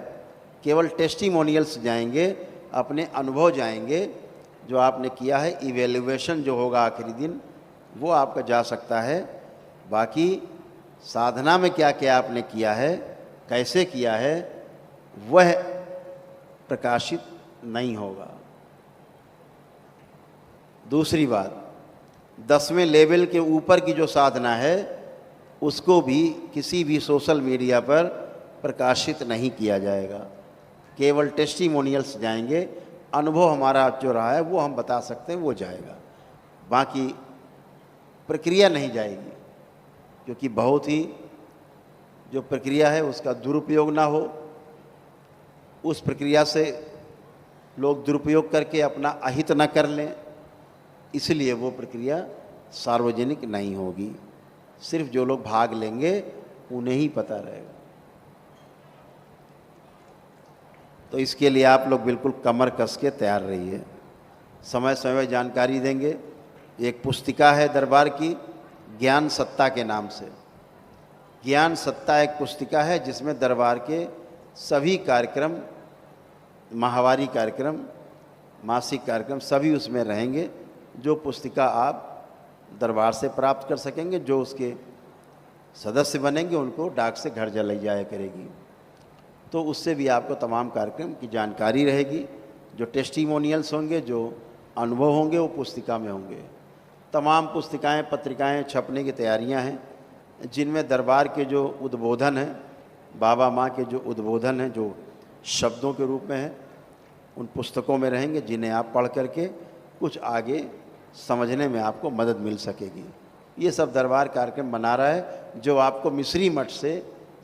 केवल टेस्टिमोनियल्स जाएंगे, अपने अनुभव जाएंगे, जो आपने किया है, इवेल्युएशन जो होगा आखिरी दिन वो आपका जा सकता है। बाकी साधना में क्या क्या आपने किया है, कैसे किया है, वह प्रकाशित नहीं होगा। दूसरी बात, 10वें लेवल के ऊपर की जो साधना है उसको भी किसी भी सोशल मीडिया पर प्रकाशित नहीं किया जाएगा। केवल टेस्टिमोनियल्स जाएंगे, अनुभव हमारा जो रहा है वो हम बता सकते हैं, वो जाएगा। बाकी प्रक्रिया नहीं जाएगी, क्योंकि बहुत ही जो प्रक्रिया है उसका दुरुपयोग ना हो, उस प्रक्रिया से लोग दुरुपयोग करके अपना अहित न कर लें, इसलिए वो प्रक्रिया सार्वजनिक नहीं होगी। सिर्फ जो लोग भाग लेंगे उन्हें ही पता रहेगा। तो इसके लिए आप लोग बिल्कुल कमर कस के तैयार रहिए, समय समय जानकारी देंगे। एक पुस्तिका है दरबार की, ज्ञान सत्ता के नाम से। ज्ञान सत्ता एक पुस्तिका है जिसमें दरबार के सभी कार्यक्रम, माहवारी कार्यक्रम, मासिक कार्यक्रम सभी उसमें रहेंगे। जो पुस्तिका आप दरबार से प्राप्त कर सकेंगे, जो उसके सदस्य बनेंगे उनको डाक से घर जलाई जाया करेगी, तो उससे भी आपको तमाम कार्यक्रम की जानकारी रहेगी। जो टेस्टिमोनियल्स होंगे, जो अनुभव होंगे, वो पुस्तिका में होंगे। तमाम पुस्तिकाएं, पत्रिकाएं छपने की तैयारियां हैं, जिनमें दरबार के जो उद्बोधन हैं, बाबा माँ के जो उद्बोधन हैं, जो शब्दों के रूप में हैं, उन पुस्तकों में रहेंगे, जिन्हें आप पढ़ करके कुछ आगे समझने में आपको मदद मिल सकेगी। ये सब दरबार कार्यक्रम बना रहा है, जो आपको मिस्री मठ से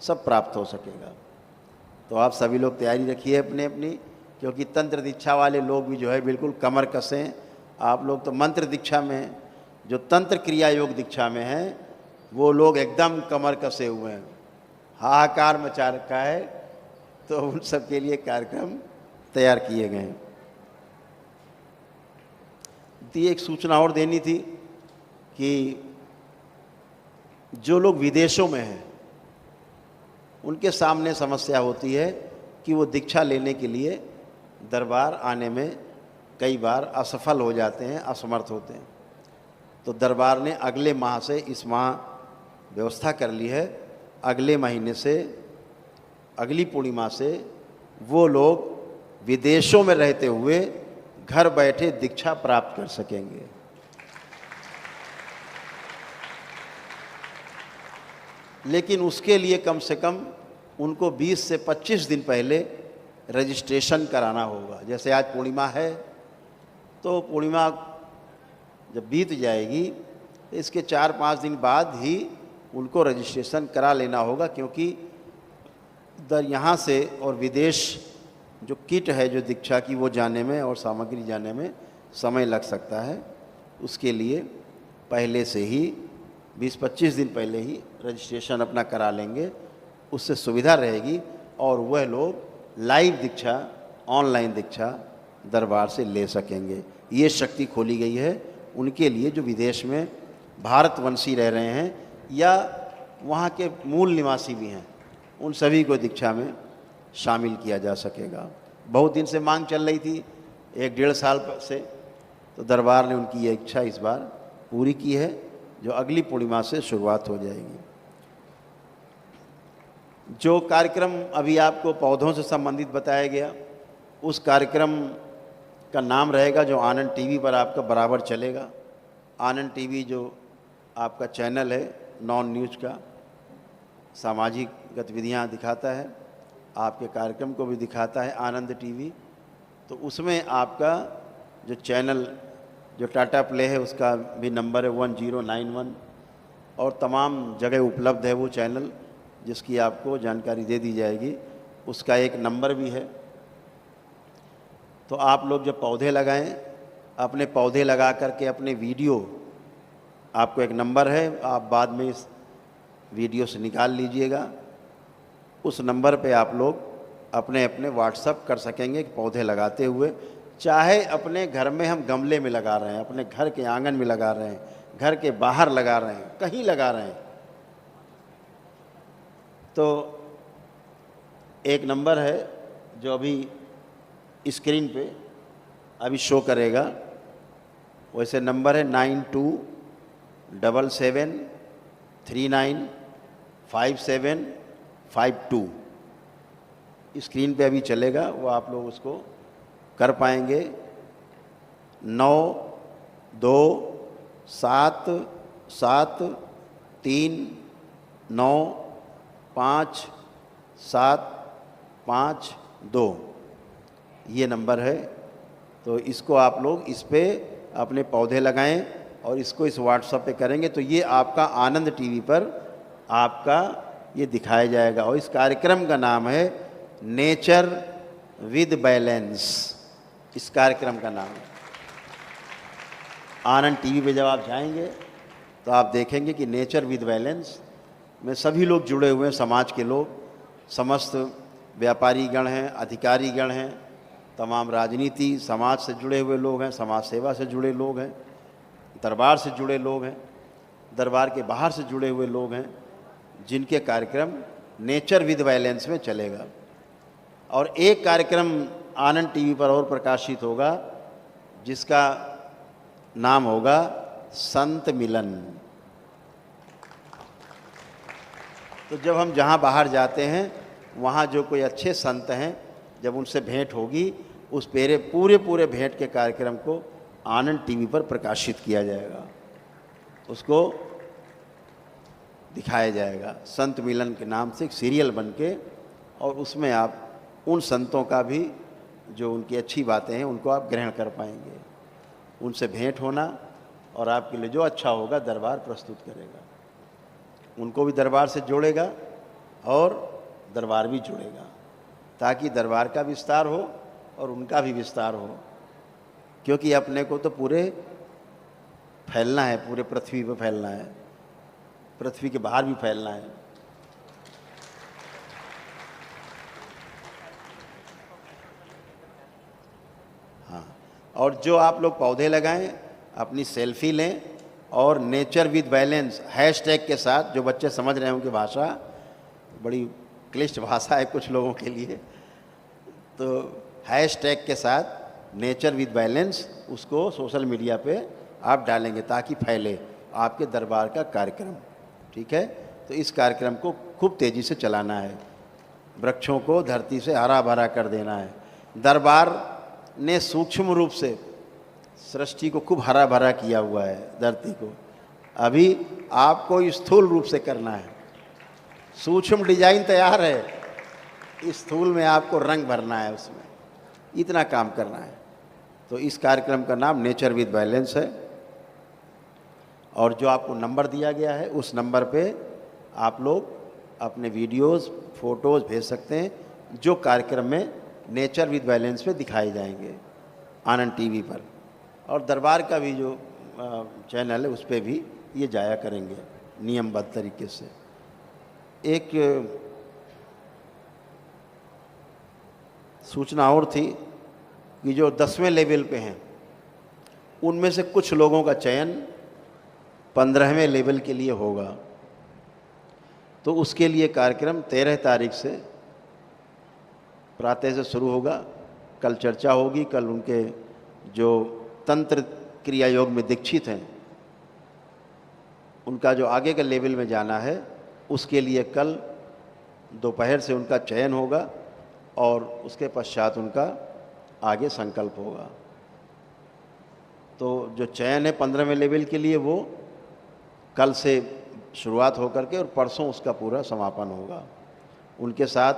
सब प्राप्त हो सकेगा। तो आप सभी लोग तैयारी रखिए अपने अपनी, क्योंकि तंत्र दीक्षा वाले लोग भी जो है बिल्कुल कमर कसें। आप लोग तो मंत्र दीक्षा में, जो तंत्र क्रिया योग दीक्षा में हैं, वो लोग एकदम कमर कसे हुए हैं, हाहाकार मचा रखा है। तो उन सब के लिए कार्यक्रम तैयार किए गए हैं। एक सूचना और देनी थी कि जो लोग विदेशों में हैं उनके सामने समस्या होती है कि वो दीक्षा लेने के लिए दरबार आने में कई बार असफल हो जाते हैं, असमर्थ होते हैं। तो दरबार ने अगले माह से, इस माह व्यवस्था कर ली है, अगले महीने से, अगली पूर्णिमा से वो लोग विदेशों में रहते हुए घर बैठे दीक्षा प्राप्त कर सकेंगे। लेकिन उसके लिए कम से कम उनको 20 से 25 दिन पहले रजिस्ट्रेशन कराना होगा। जैसे आज पूर्णिमा है, तो पूर्णिमा जब बीत जाएगी तो इसके 4-5 दिन बाद ही उनको रजिस्ट्रेशन करा लेना होगा, क्योंकि यहाँ से और विदेश जो किट है जो दीक्षा की, वो जाने में और सामग्री जाने में समय लग सकता है। उसके लिए पहले से ही 20-25 दिन पहले ही रजिस्ट्रेशन अपना करा लेंगे, उससे सुविधा रहेगी और वह लोग लाइव दीक्षा, ऑनलाइन दीक्षा दरबार से ले सकेंगे। ये शक्ति खोली गई है उनके लिए जो विदेश में भारतवंशी रह रहे हैं या वहाँ के मूल निवासी भी हैं, उन सभी को दीक्षा में शामिल किया जा सकेगा। बहुत दिन से मांग चल रही थी, 1-1.5 साल से, तो दरबार ने उनकी ये इच्छा इस बार पूरी की है, जो अगली पूर्णिमा से शुरुआत हो जाएगी। जो कार्यक्रम अभी आपको पौधों से संबंधित बताया गया, उस कार्यक्रम का नाम रहेगा, जो आनंद टीवी पर आपका बराबर चलेगा। आनंद टीवी जो आपका चैनल है, नॉन न्यूज का, सामाजिक गतिविधियां दिखाता है, आपके कार्यक्रम को भी दिखाता है आनंद टीवी। तो उसमें आपका जो चैनल, जो टाटा प्ले है, उसका भी नंबर है 1091 और तमाम जगह उपलब्ध है वो चैनल, जिसकी आपको जानकारी दे दी जाएगी। उसका एक नंबर भी है। तो आप लोग जब पौधे लगाएं, अपने पौधे लगा करके अपने वीडियो, आपको एक नंबर है, आप बाद में इस वीडियो से निकाल लीजिएगा। उस नंबर पे आप लोग अपने अपने व्हाट्सअप कर सकेंगे पौधे लगाते हुए। चाहे अपने घर में हम गमले में लगा रहे हैं, अपने घर के आंगन में लगा रहे हैं, घर के बाहर लगा रहे हैं, कहीं लगा रहे हैं, तो एक नंबर है जो अभी स्क्रीन पे अभी शो करेगा, वैसे नंबर है 9277395752। स्क्रीन पे अभी चलेगा, वो आप लोग उसको कर पाएंगे। 9277395752 ये नंबर है। तो इसको आप लोग इस पे अपने पौधे लगाएं और इसको इस व्हाट्सएप पे करेंगे तो ये आपका आनंद टीवी पर आपका ये दिखाया जाएगा। और इस कार्यक्रम का नाम है नेचर विद बैलेंस। इस कार्यक्रम का नाम है आनंद टीवी पे। जब आप जाएंगे तो आप देखेंगे कि नेचर विद बैलेंस में सभी लोग जुड़े हुए हैं, समाज के लोग, समस्त व्यापारी गण हैं, अधिकारी गण हैं, तमाम राजनीति समाज से जुड़े हुए लोग हैं, समाज सेवा से जुड़े लोग हैं, दरबार से जुड़े लोग हैं, दरबार के बाहर से जुड़े हुए लोग हैं, जिनके कार्यक्रम नेचर विद बैलेंस में चलेगा। और एक कार्यक्रम आनंद टीवी पर और प्रकाशित होगा जिसका नाम होगा संत मिलन। तो जब हम जहाँ बाहर जाते हैं वहाँ जो कोई अच्छे संत हैं, जब उनसे भेंट होगी, उस पूरे भेंट के कार्यक्रम को आनंद टीवी पर प्रकाशित किया जाएगा, उसको दिखाया जाएगा संत मिलन के नाम से एक सीरियल बनके। और उसमें आप उन संतों का भी जो उनकी अच्छी बातें हैं उनको आप ग्रहण कर पाएंगे, उनसे भेंट होना, और आपके लिए जो अच्छा होगा दरबार प्रस्तुत करेगा, उनको भी दरबार से जोड़ेगा और दरबार भी जुड़ेगा, ताकि दरबार का विस्तार हो और उनका भी विस्तार हो। क्योंकि अपने को तो पूरे फैलना है, पूरे पृथ्वी पर फैलना है, पृथ्वी के बाहर भी फैलना है। हाँ, और जो आप लोग पौधे लगाएं, अपनी सेल्फी लें और नेचर विद बैलेंस हैशटैग के साथ, जो बच्चे समझ रहे हैं उनकी भाषा बड़ी क्लिष्ट भाषा है कुछ लोगों के लिए, तो हैशटैग के साथ नेचर विद बैलेंस उसको सोशल मीडिया पे आप डालेंगे ताकि फैले आपके दरबार का कार्यक्रम। ठीक है, तो इस कार्यक्रम को खूब तेज़ी से चलाना है, वृक्षों को धरती से हरा भरा कर देना है। दरबार ने सूक्ष्म रूप से सृष्टि को खूब हरा भरा किया हुआ है, धरती को। अभी आपको स्थूल रूप से करना है, सूक्ष्म डिजाइन तैयार है, स्थूल में आपको रंग भरना है, उसमें इतना काम करना है। तो इस कार्यक्रम का नाम नेचर विद बैलेंस है। और जो आपको नंबर दिया गया है उस नंबर पे आप लोग अपने वीडियोस, फोटोज़ भेज सकते हैं जो कार्यक्रम में नेचर विद बैलेंस पे दिखाए जाएंगे आनंद टीवी पर। और दरबार का भी जो चैनल है उस पर भी ये जाया करेंगे नियमबद्ध तरीके से। एक सूचना और थी कि जो 10वें लेवल पे हैं उनमें से कुछ लोगों का चयन 15वें लेवल के लिए होगा। तो उसके लिए कार्यक्रम 13 तारीख से प्रातः से शुरू होगा। कल चर्चा होगी, कल उनके जो तंत्र क्रिया योग में दीक्षित हैं उनका जो आगे के लेवल में जाना है उसके लिए कल दोपहर से उनका चयन होगा और उसके पश्चात उनका आगे संकल्प होगा। तो जो चयन है 15वें लेवल के लिए वो कल से शुरुआत होकर के और परसों उसका पूरा समापन होगा। उनके साथ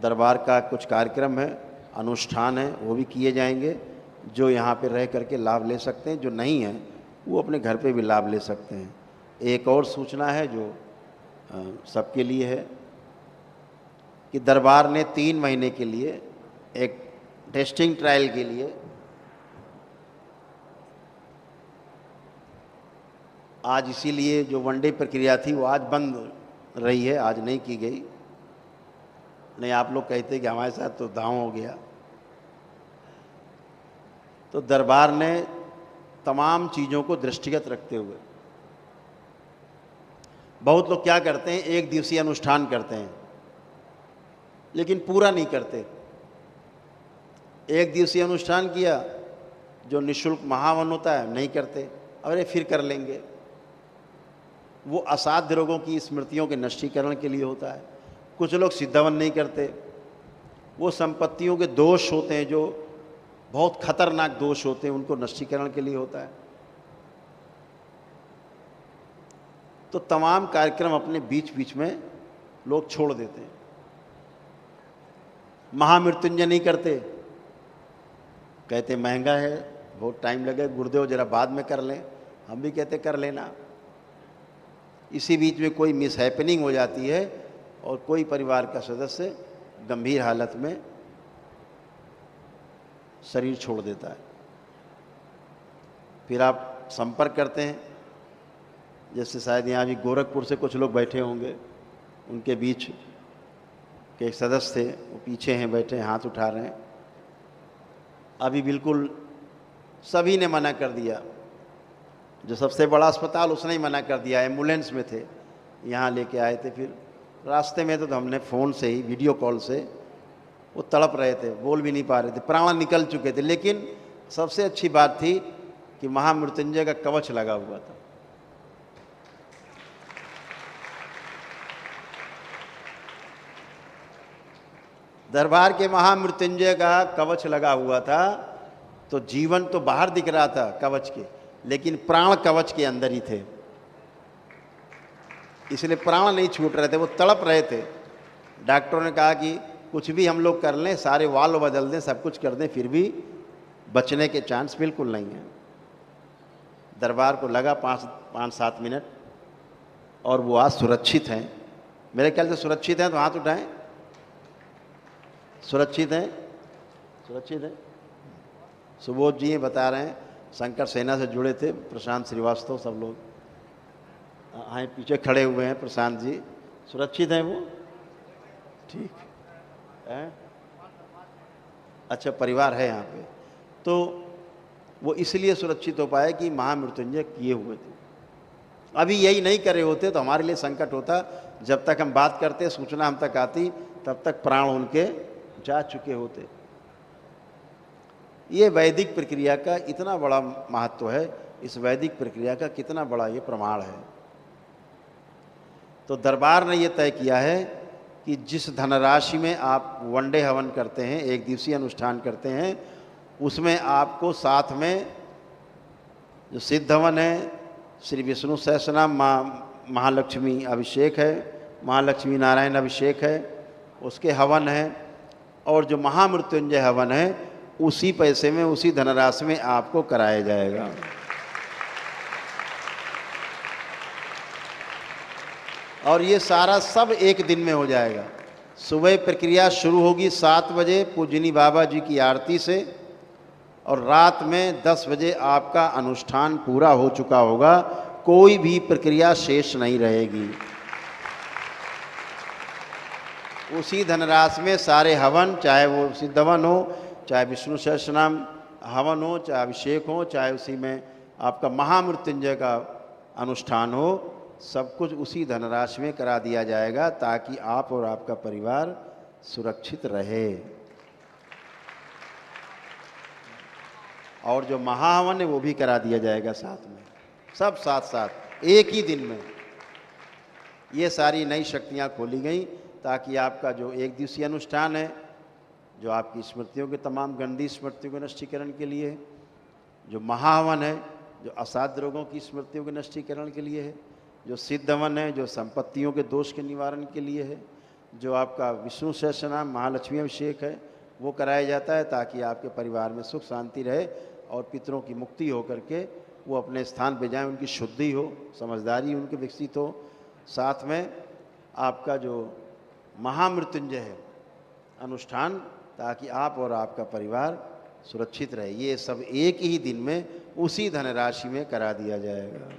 दरबार का कुछ कार्यक्रम है, अनुष्ठान है, वो भी किए जाएंगे जो यहाँ पे रह करके लाभ ले सकते हैं, जो नहीं है वो अपने घर पे भी लाभ ले सकते हैं। एक और सूचना है जो सबके लिए है कि दरबार ने 3 महीने के लिए एक टेस्टिंग ट्रायल के लिए आज, इसीलिए जो वनडे प्रक्रिया थी वो आज बंद रही है, आज नहीं की गई। नहीं, आप लोग कहते कि हमारे साथ तो दांव हो गया। तो दरबार ने तमाम चीज़ों को दृष्टिगत रखते हुए, बहुत लोग क्या करते हैं, 1 दिवसीय अनुष्ठान करते हैं लेकिन पूरा नहीं करते, एक दिवसीय अनुष्ठान किया, जो निःशुल्क महावन होता है नहीं करते, अरे फिर कर लेंगे। वो असाध्य रोगों की स्मृतियों के नष्टीकरण के लिए होता है। कुछ लोग सिद्धवन नहीं करते, वो संपत्तियों के दोष होते हैं, जो बहुत खतरनाक दोष होते हैं, उनको नष्टीकरण के लिए होता है। तो तमाम कार्यक्रम अपने बीच बीच में लोग छोड़ देते हैं। महामृत्युंजय नहीं करते, कहते महंगा है, बहुत टाइम लगे, गुरुदेव जरा बाद में कर लें। हम भी कहते कर लेना। इसी बीच में कोई मिसहैपनिंग हो जाती है और कोई परिवार का सदस्य गंभीर हालत में शरीर छोड़ देता है, फिर आप संपर्क करते हैं। जैसे शायद यहाँ भी गोरखपुर से कुछ लोग बैठे होंगे, उनके बीच के एक सदस्य थे, वो पीछे हैं बैठे हैं, हाथ उठा रहे हैं। अभी बिल्कुल सभी ने मना कर दिया, जो सबसे बड़ा अस्पताल उसने ही मना कर दिया। एम्बुलेंस में थे, यहाँ लेके आए थे, फिर रास्ते में तो हमने फ़ोन से ही, वीडियो कॉल से, वो तड़प रहे थे, बोल भी नहीं पा रहे थे, प्राण निकल चुके थे। लेकिन सबसे अच्छी बात थी कि महामृत्युंजय का कवच लगा हुआ था। दरबार के महामृत्युंजय का कवच लगा हुआ था, तो जीवन तो बाहर दिख रहा था कवच के, लेकिन प्राण कवच के अंदर ही थे, इसलिए प्राण नहीं छूट रहे थे, वो तड़प रहे थे। डॉक्टरों ने कहा कि कुछ भी हम लोग कर लें, सारे वाल्व बदल दें, सब कुछ कर दें, फिर भी बचने के चांस बिल्कुल नहीं है। दरबार को लगा 5-7 मिनट, और वो आज सुरक्षित हैं। मेरे ख्याल से सुरक्षित हैं, तो हाथ उठाएं। सुरक्षित हैं, सुरक्षित हैं। सुबोध जी बता रहे हैं, शंकर सेना से जुड़े थे, प्रशांत श्रीवास्तव, सब लोग हाँ पीछे खड़े हुए हैं। प्रशांत जी सुरक्षित हैं वो? ठीक है, अच्छा परिवार है यहाँ पे, तो वो इसलिए सुरक्षित हो पाए कि महामृत्युंजय किए हुए थे। अभी यही नहीं करे होते तो हमारे लिए संकट होता। जब तक हम बात करते, सूचना हम तक आती, तब तक प्राण उनके जा चुके होते। ये वैदिक प्रक्रिया का इतना बड़ा महत्व है, इस वैदिक प्रक्रिया का कितना बड़ा ये प्रमाण है। तो दरबार ने ये तय किया है कि जिस धनराशि में आप वनडे हवन करते हैं, एक दिवसीय अनुष्ठान करते हैं, उसमें आपको साथ में जो सिद्ध हवन है, श्री विष्णु सहस्रनाम महालक्ष्मी अभिषेक है, महालक्ष्मी नारायण अभिषेक है, उसके हवन है, और जो महामृत्युंजय हवन है, उसी पैसे में, उसी धनराशि में आपको कराया जाएगा। और ये सारा सब एक दिन में हो जाएगा। सुबह प्रक्रिया शुरू होगी 7 बजे पूजनी बाबा जी की आरती से, और रात में 10 बजे आपका अनुष्ठान पूरा हो चुका होगा। कोई भी प्रक्रिया शेष नहीं रहेगी। उसी धनराशि में सारे हवन, चाहे वो सिद्ध हवन हो, चाहे विष्णु सहस्रनाम हवन हो, चाहे अभिषेक हो, चाहे उसी में आपका महामृत्युंजय का अनुष्ठान हो, सब कुछ उसी धनराशि में करा दिया जाएगा, ताकि आप और आपका परिवार सुरक्षित रहे। और जो महाहवन है वो भी करा दिया जाएगा साथ में, सब साथ साथ एक ही दिन में। ये सारी नई शक्तियाँ खोली गई, ताकि आपका जो एक दिवसीय अनुष्ठान है, जो आपकी स्मृतियों के तमाम गंदी स्मृतियों के नष्टीकरण के लिए है, जो महाहवन है, जो असाध्य रोगों की स्मृतियों के नष्टीकरण के लिए है, जो सिद्ध हवन है, जो संपत्तियों के दोष के निवारण के लिए है, जो आपका विष्णु सहस्रनाम महालक्ष्मी अभिषेक है, वो कराया जाता है, ताकि आपके परिवार में सुख शांति रहे और पितरों की मुक्ति हो करके वो अपने स्थान पे जाएं, उनकी शुद्धि हो, समझदारी उनके विकसित हो। साथ में आपका जो महामृत्युंजय है अनुष्ठान, ताकि आप और आपका परिवार सुरक्षित रहे। ये सब एक ही दिन में उसी धनराशि में करा दिया जाएगा।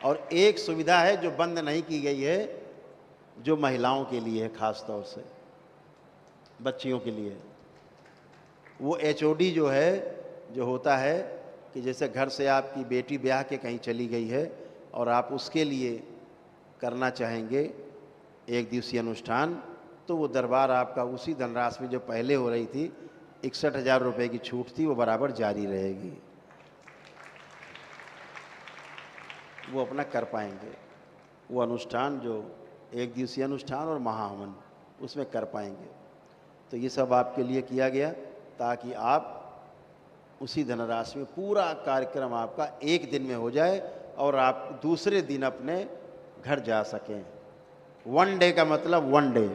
और एक सुविधा है जो बंद नहीं की गई है, जो महिलाओं के लिए है, खास तौर से बच्चियों के लिए। वो HOD जो है, जो होता है कि जैसे घर से आपकी बेटी ब्याह के कहीं चली गई है और आप उसके लिए करना चाहेंगे एक दिवसीय अनुष्ठान, तो वो दरबार आपका उसी धनराशि में जो पहले हो रही थी 61,000 रुपये की छूट थी, वो बराबर जारी रहेगी, वो अपना कर पाएंगे। वो अनुष्ठान जो एक दिवसीय अनुष्ठान और महाहवन उसमें कर पाएंगे। तो ये सब आपके लिए किया गया ताकि आप उसी धनराशि में पूरा कार्यक्रम आपका एक दिन में हो जाए और आप दूसरे दिन अपने घर जा सकें। 1 डे का मतलब 1 डे,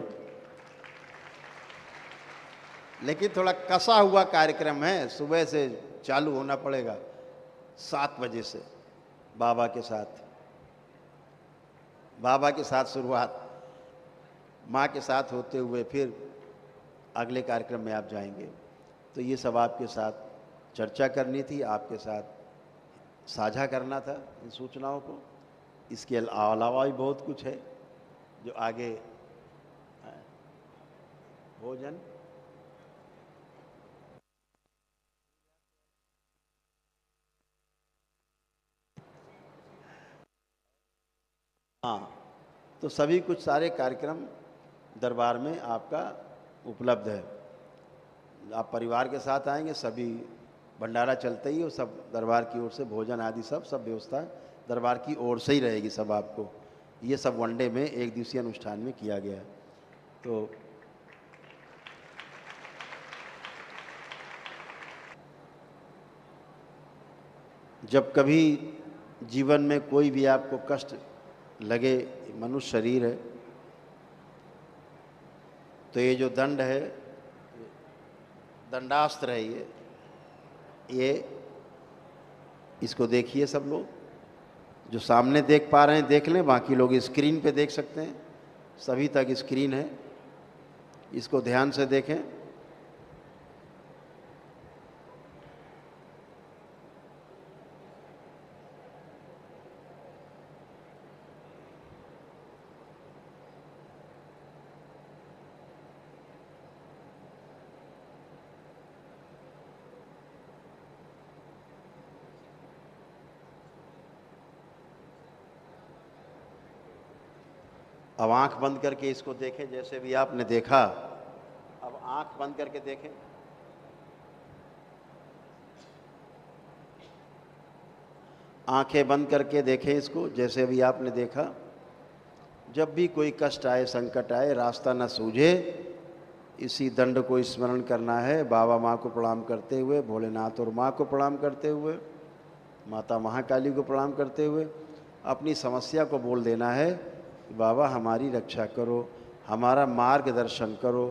लेकिन थोड़ा कसा हुआ कार्यक्रम है। सुबह से चालू होना पड़ेगा 7 बजे से बाबा के साथ शुरुआत, माँ के साथ होते हुए फिर अगले कार्यक्रम में आप जाएंगे। तो ये सब आपके साथ चर्चा करनी थी, आपके साथ साझा करना था इन सूचनाओं को। इसके अलावा भी बहुत कुछ है जो आगे भोजन, हाँ, तो सभी कुछ सारे कार्यक्रम दरबार में आपका उपलब्ध है। आप परिवार के साथ आएंगे, सभी भंडारा चलते ही, और सब दरबार की ओर से भोजन आदि सब व्यवस्था दरबार की ओर से ही रहेगी सब आपको। ये सब 1 डे में एक दिवसीय अनुष्ठान में किया गया है। तो जब कभी जीवन में कोई भी आपको कष्ट लगे, मनुष्य शरीर है, तो ये जो दंड है, दंडास्त्र है, ये इसको देखिए। सब लोग जो सामने देख पा रहे हैं देख लें, बाकी लोग स्क्रीन पे देख सकते हैं, सभी तक स्क्रीन है, इसको ध्यान से देखें। अब आंख बंद करके इसको देखें, जैसे भी आपने देखा। अब आंख बंद करके देखें। आंखें बंद करके देखें इसको, जैसे भी आपने देखा। जब भी कोई कष्ट आए, संकट आए, रास्ता न सूझे, इसी दंड को स्मरण करना है। बाबा माँ को प्रणाम करते हुए, भोलेनाथ और माँ को प्रणाम करते हुए, माता महाकाली को प्रणाम करते हुए अपनी समस्या को बोल देना है। बाबा हमारी रक्षा करो, हमारा मार्गदर्शन करो,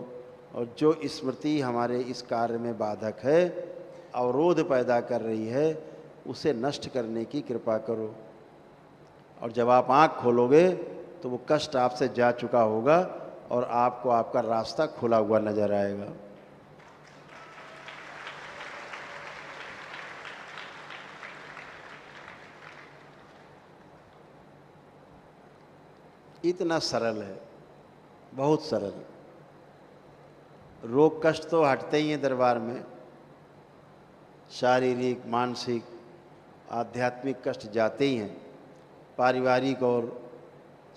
और जो स्मृति हमारे इस कार्य में बाधक है, अवरोध पैदा कर रही है, उसे नष्ट करने की कृपा करो। और जब आप आँख खोलोगे तो वो कष्ट आपसे जा चुका होगा और आपको आपका रास्ता खुला हुआ नजर आएगा। इतना सरल है, बहुत सरल। रोग कष्ट तो हटते ही हैं दरबार में, शारीरिक, मानसिक, आध्यात्मिक कष्ट जाते ही हैं। पारिवारिक और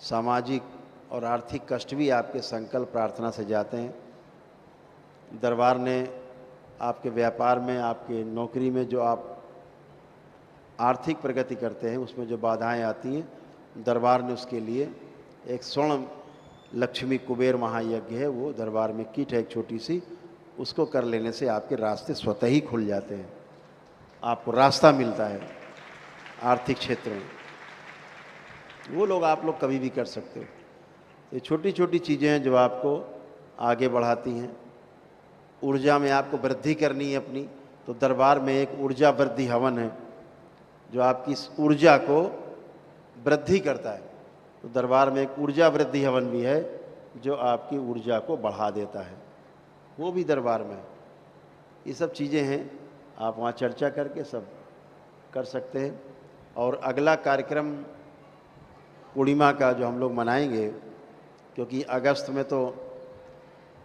सामाजिक और आर्थिक कष्ट भी आपके संकल्प प्रार्थना से जाते हैं। दरबार ने आपके व्यापार में, आपके नौकरी में जो आप आर्थिक प्रगति करते हैं, उसमें जो बाधाएं आती हैं, दरबार ने उसके लिए एक स्वर्ण लक्ष्मी कुबेर महायज्ञ है, वो दरबार में किट है एक छोटी सी, उसको कर लेने से आपके रास्ते स्वतः ही खुल जाते हैं, आपको रास्ता मिलता है आर्थिक क्षेत्र में। वो लोग आप लोग कभी भी कर सकते हो। ये छोटी छोटी चीज़ें हैं जो आपको आगे बढ़ाती हैं। ऊर्जा में आपको वृद्धि करनी है अपनी, तो दरबार में एक ऊर्जा वृद्धि हवन है जो आपकी इस ऊर्जा को वृद्धि करता है। तो दरबार में एक ऊर्जा वृद्धि हवन भी है जो आपकी ऊर्जा को बढ़ा देता है, वो भी दरबार में। ये सब चीज़ें हैं, आप वहाँ चर्चा करके सब कर सकते हैं। और अगला कार्यक्रम पूर्णिमा का जो हम लोग मनाएंगे, क्योंकि अगस्त में तो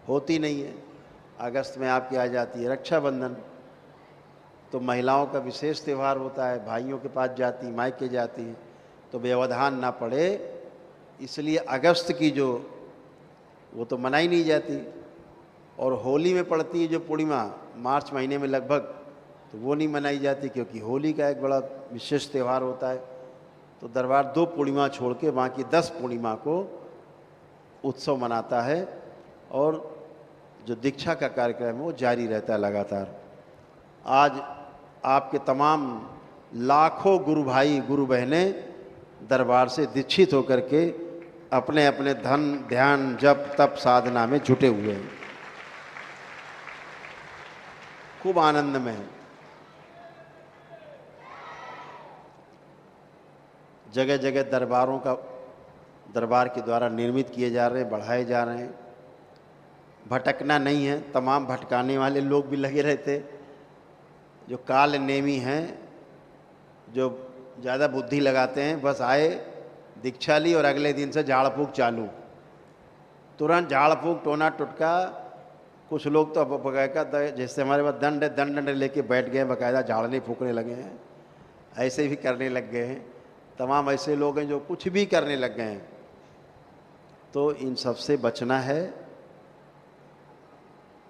होती नहीं है, अगस्त में आपकी आ जाती है रक्षाबंधन, तो महिलाओं का विशेष त्यौहार होता है, भाइयों के पास जाती, मायके जाती हैं, तो व्यवधान ना पड़े इसलिए अगस्त की जो वो तो मनाई नहीं जाती। और होली में पड़ती है जो पूर्णिमा मार्च महीने में लगभग, तो वो नहीं मनाई जाती क्योंकि होली का एक बड़ा विशेष त्यौहार होता है। तो दरबार 2 पूर्णिमा छोड़ के बाकी 10 पूर्णिमा को उत्सव मनाता है और जो दीक्षा का कार्यक्रम है वो जारी रहता है लगातार। आज आपके तमाम लाखों गुरु भाई गुरु बहनें दरबार से दीक्षित होकर के अपने अपने धन ध्यान जप तप साधना में जुटे हुए हैं, खूब आनंद में है। जगह जगह दरबार के द्वारा निर्मित किए जा रहे हैं, बढ़ाए जा रहे हैं। भटकना नहीं है, तमाम भटकाने वाले लोग भी लगे रहते, जो काल नेमी हैं, जो ज़्यादा बुद्धि लगाते हैं, बस आए दीक्षा ली और अगले दिन से झाड़ फूक चालू, तुरंत झाड़ फूक टोना टुटका। कुछ लोग तो बकायदा जैसे हमारे पास दंड लेके बैठ गए, बकायदा झाड़ने फूकने लगे हैं, ऐसे भी करने लग गए हैं। तमाम ऐसे लोग हैं जो कुछ भी करने लग गए हैं। तो इन सब से बचना है।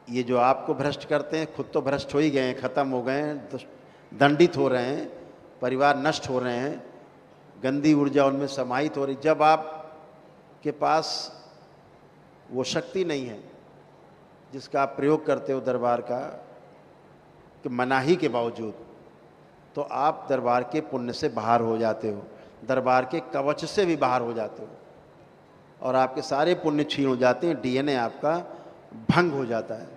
ये जो आपको भ्रष्ट करते हैं, खुद तो भ्रष्ट हो ही गए हैं, ख़त्म हो गए हैं, दंडित हो रहे हैं, परिवार नष्ट हो रहे हैं, गंदी ऊर्जा उनमें समाहित हो रही। जब आप के पास वो शक्ति नहीं है जिसका आप प्रयोग करते हो दरबार का कि मनाही के बावजूद, तो आप दरबार के पुण्य से बाहर हो जाते हो, दरबार के कवच से भी बाहर हो जाते हो और आपके सारे पुण्य छीन हो जाते हैं, डीएनए आपका भंग हो जाता है।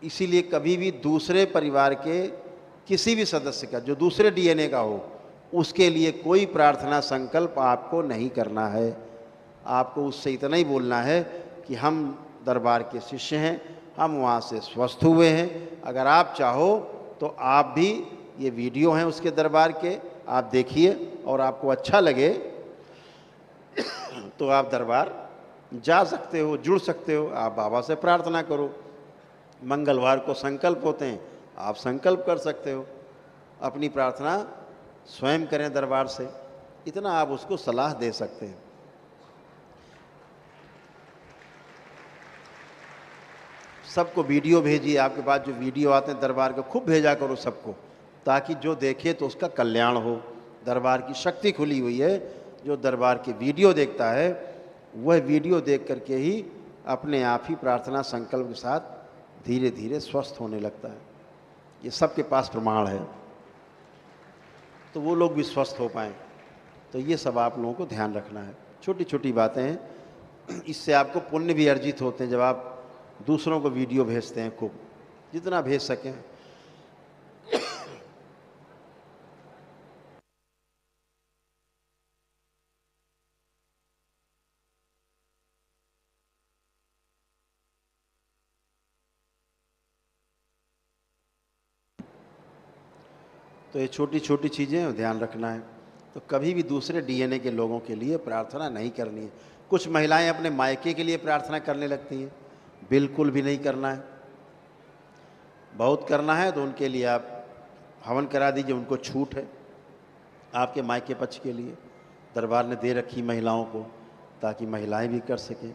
इसीलिए कभी भी दूसरे परिवार के किसी भी सदस्य का जो दूसरे डीएनए का हो, उसके लिए कोई प्रार्थना संकल्प आपको नहीं करना है। आपको उससे इतना ही बोलना है कि हम दरबार के शिष्य हैं, हम वहाँ से स्वस्थ हुए हैं। अगर आप चाहो तो आप भी, ये वीडियो हैं उसके दरबार के, आप देखिए और आपको अच्छा लगे तो आप दरबार जा सकते हो, जुड़ सकते हो। आप बाबा से प्रार्थना करो, मंगलवार को संकल्प होते हैं, आप संकल्प कर सकते हो, अपनी प्रार्थना स्वयं करें दरबार से, इतना आप उसको सलाह दे सकते हैं। सबको वीडियो भेजिए, आपके पास जो वीडियो आते हैं दरबार के खूब भेजा करो सबको, ताकि जो देखे तो उसका कल्याण हो। दरबार की शक्ति खुली हुई है, जो दरबार के वीडियो देखता है वह वीडियो देख करके ही अपने आप ही प्रार्थना संकल्प के साथ धीरे धीरे स्वस्थ होने लगता है। ये सबके पास प्रमाण है, तो वो लोग भी स्वस्थ हो पाएँ। तो ये सब आप लोगों को ध्यान रखना है। छोटी छोटी बातें हैं, इससे आपको पुण्य भी अर्जित होते हैं। जब आप दूसरों को वीडियो भेजते हैं, खूब जितना भेज सकें। तो ये छोटी छोटी चीज़ें ध्यान रखना है। तो कभी भी दूसरे डीएनए के लोगों के लिए प्रार्थना नहीं करनी है। कुछ महिलाएं अपने मायके के लिए प्रार्थना करने लगती हैं, बिल्कुल भी नहीं करना है। बहुत करना है तो उनके लिए आप हवन करा दीजिए, उनको छूट है आपके मायके पक्ष के लिए। दरबार ने दे रखी महिलाओं को ताकि महिलाएं भी कर सकें,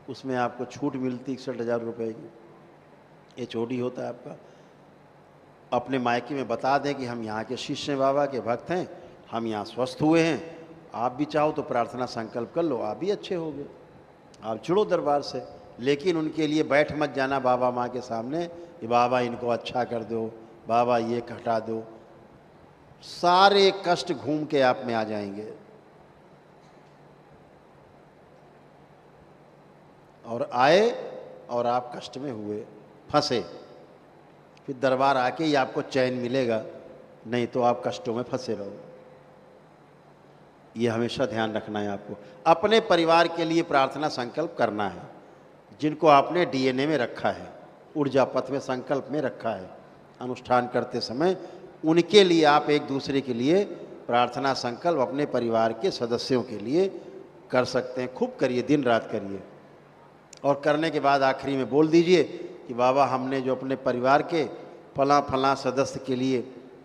उसमें आपको छूट मिलती 61,000 रुपये की। ये चोटी होता है आपका। अपने मायके में बता दें कि हम यहाँ के शिष्य हैं, बाबा के भक्त हैं, हम यहाँ स्वस्थ हुए हैं। आप भी चाहो तो प्रार्थना संकल्प कर लो, आप भी अच्छे होगे, आप जुड़ो दरबार से। लेकिन उनके लिए बैठ मत जाना बाबा माँ के सामने कि बाबा इनको अच्छा कर दो, बाबा ये हटा दो। सारे कष्ट घूम के आप में आ जाएंगे और आए और आप कष्ट में हुए, फंसे। फिर दरबार आके ही आपको चैन मिलेगा, नहीं तो आप कष्टों में फंसे रहो। ये हमेशा ध्यान रखना है आपको। अपने परिवार के लिए प्रार्थना संकल्प करना है, जिनको आपने डीएनए में रखा है, ऊर्जा पथ में संकल्प में रखा है। अनुष्ठान करते समय उनके लिए आप एक दूसरे के लिए प्रार्थना संकल्प अपने परिवार के सदस्यों के लिए कर सकते हैं। खूब करिए, दिन रात करिए। और करने के बाद आखिरी में बोल दीजिए कि बाबा हमने जो अपने परिवार के फला फला सदस्य के लिए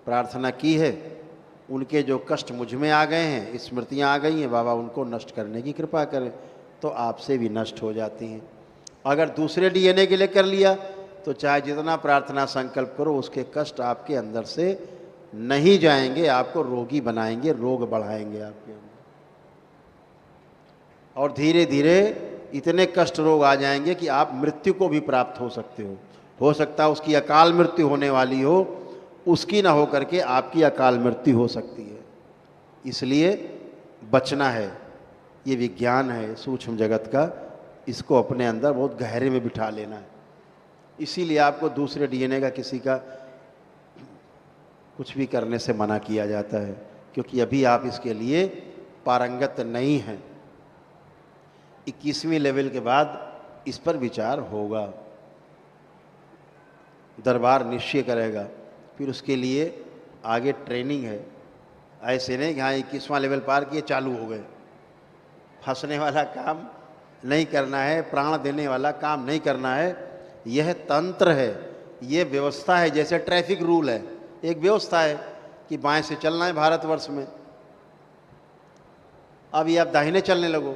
प्रार्थना की है, उनके जो कष्ट मुझ में आ गए हैं, स्मृतियाँ आ गई हैं, बाबा उनको नष्ट करने की कृपा करें, तो आपसे भी नष्ट हो जाती हैं। अगर दूसरे डीएनए के लिए कर लिया तो चाहे जितना प्रार्थना संकल्प करो, उसके कष्ट आपके अंदर से नहीं जाएंगे, आपको रोगी बनाएंगे, रोग बढ़ाएंगे आपके अंदर, और धीरे धीरे इतने कष्ट रोग आ जाएंगे कि आप मृत्यु को भी प्राप्त हो सकते हो सकता है उसकी अकाल मृत्यु होने वाली हो, उसकी ना हो करके आपकी अकाल मृत्यु हो सकती है। इसलिए बचना है, ये विज्ञान है सूक्ष्म जगत का, इसको अपने अंदर बहुत गहरे में बिठा लेना है। इसीलिए आपको दूसरे डीएनए का किसी का कुछ भी करने से मना किया जाता है, क्योंकि अभी आप इसके लिए पारंगत नहीं हैं। 21वीं लेवल के बाद इस पर विचार होगा, दरबार निश्चय करेगा, फिर उसके लिए आगे ट्रेनिंग है। ऐसे नहीं कि हाँ 21वां लेवल पार किए चालू हो गए, फंसने वाला काम नहीं करना है, प्राण देने वाला काम नहीं करना है। यह तंत्र है, ये व्यवस्था है, जैसे ट्रैफिक रूल है, एक व्यवस्था है कि बाएं से चलना है भारतवर्ष में। अब ये आप दाहिने चलने लगो,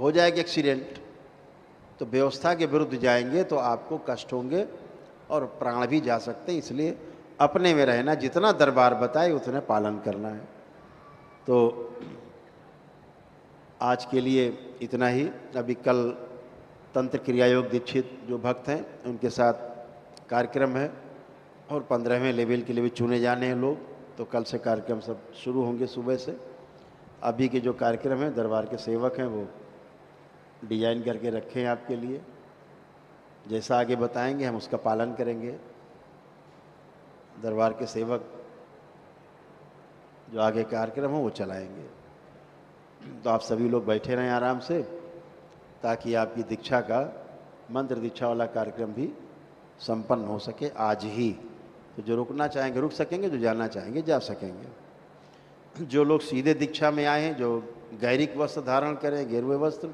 हो जाएगा एक्सीडेंट, तो व्यवस्था के विरुद्ध जाएंगे तो आपको कष्ट होंगे और प्राण भी जा सकते हैं। इसलिए अपने में रहना, जितना दरबार बताए उतना पालन करना है। तो आज के लिए इतना ही। अभी कल तंत्र क्रिया योग दीक्षित जो भक्त हैं उनके साथ कार्यक्रम है, और 15वें लेवल के लिए भी चुने जाने हैं लोग, तो कल से कार्यक्रम सब शुरू होंगे सुबह से। अभी के जो कार्यक्रम है दरबार के सेवक हैं वो डिजाइन करके रखे हैं आपके लिए, जैसा आगे बताएंगे हम उसका पालन करेंगे। दरबार के सेवक जो आगे कार्यक्रम हो वो चलाएंगे। तो आप सभी लोग बैठे रहें आराम से, ताकि आपकी दीक्षा का, मंत्र दीक्षा वाला कार्यक्रम भी संपन्न हो सके आज ही। तो जो रुकना चाहेंगे रुक सकेंगे, जो जाना चाहेंगे जा सकेंगे। जो लोग सीधे दीक्षा में आए हैं, जो गैरिक वस्त्र धारण करें, गेरुए वस्त्र,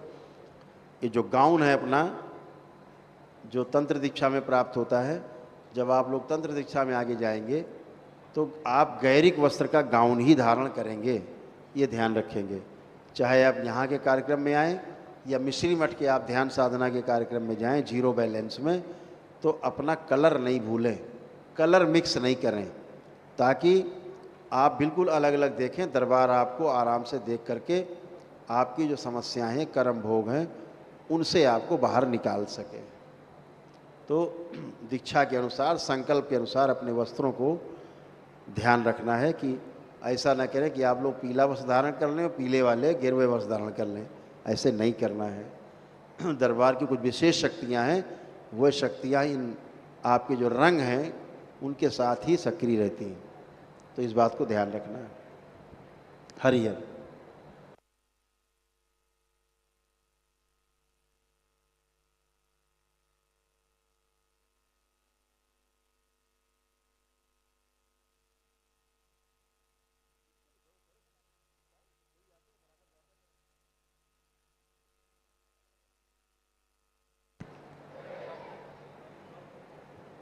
ये जो गाउन है अपना, जो तंत्र दीक्षा में प्राप्त होता है, जब आप लोग तंत्र दीक्षा में आगे जाएंगे तो आप गैरिक वस्त्र का गाउन ही धारण करेंगे, ये ध्यान रखेंगे। चाहे आप यहाँ के कार्यक्रम में आएँ या मिश्री मठ के आप ध्यान साधना के कार्यक्रम में जाएं, जीरो बैलेंस में, तो अपना कलर नहीं भूलें, कलर मिक्स नहीं करें, ताकि आप बिल्कुल अलग अलग देखें। दरबार आपको आराम से देख करके आपकी जो समस्याएं हैं, कर्म भोग हैं, उनसे आपको बाहर निकाल सके। तो दीक्षा के अनुसार, संकल्प के अनुसार अपने वस्त्रों को ध्यान रखना है कि ऐसा न करें कि आप लोग पीला वस्त्र धारण कर लें और पीले वाले गेरुए वस्त्र धारण कर लें, ऐसे नहीं करना है। दरबार की कुछ विशेष शक्तियां हैं, वह शक्तियां इन आपके जो रंग हैं उनके साथ ही सक्रिय रहती हैं, तो इस बात को ध्यान रखना है। हरि हर।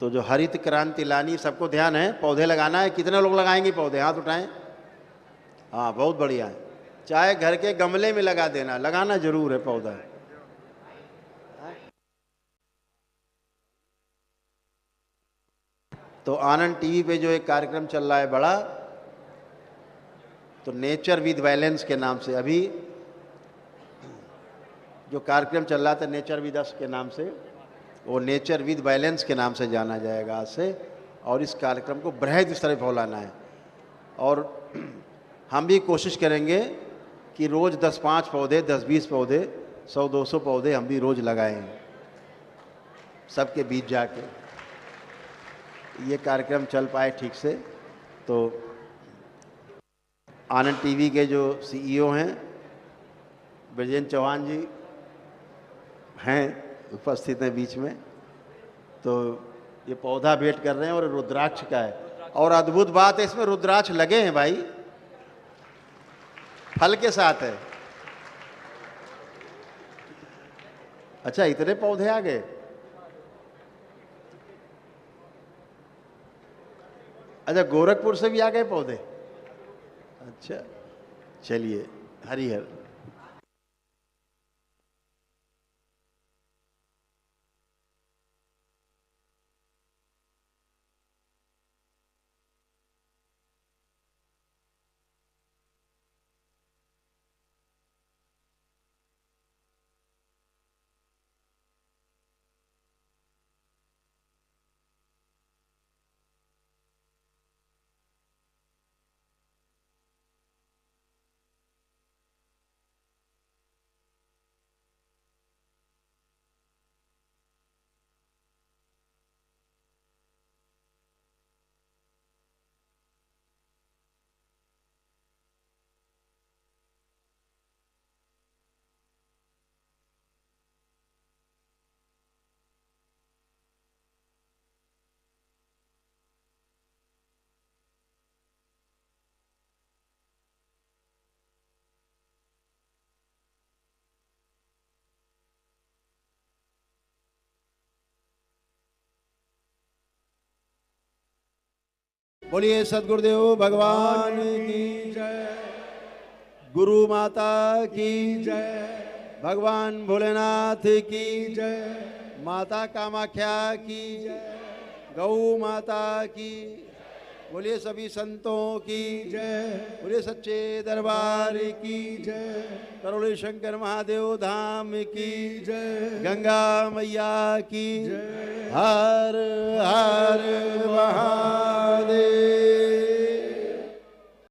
तो जो हरित क्रांति लानी, सबको ध्यान है, पौधे लगाना है। कितने लोग लगाएंगे पौधे? हाथ उठाएं। हाँ, बहुत बढ़िया है। चाहे घर के गमले में लगा देना, लगाना जरूर है पौधा। तो आनंद टीवी पे जो एक कार्यक्रम चल रहा है बड़ा, तो नेचर विद बैलेंस के नाम से, अभी जो कार्यक्रम चल रहा था नेचर विद अस के नाम से, वो नेचर विद बैलेंस के नाम से जाना जाएगा आज से। और इस कार्यक्रम को बृहद स्तर पर फैलाना है, और हम भी कोशिश करेंगे कि रोज़ 10-5 पौधे, 10-20 पौधे, 100-200 पौधे हम भी रोज़ लगाएं सबके बीच जाके, ये कार्यक्रम चल पाए ठीक से। तो आनंद टीवी के जो सीईओ हैं ब्रजेंद्र चौहान जी हैं, उपस्थित हैं बीच में, तो ये पौधा भेंट कर रहे हैं, और रुद्राक्ष का है। और अद्भुत बात है, इसमें रुद्राक्ष लगे हैं भाई, फल के साथ है। अच्छा, इतने पौधे आ गए। अच्छा, गोरखपुर से भी आ गए पौधे। अच्छा, चलिए, हरिहर। बोलिए सदगुरुदेव भगवान की जय, गुरु माता की जय, भगवान भोलेनाथ की जय, माता कामाख्या की जय, गौ माता की, बोलिए सभी संतों की जय, बोलिए सच्चे दरबार की जय, करोड़े शंकर महादेव धाम की जय, गंगा मैया की जय, हर हर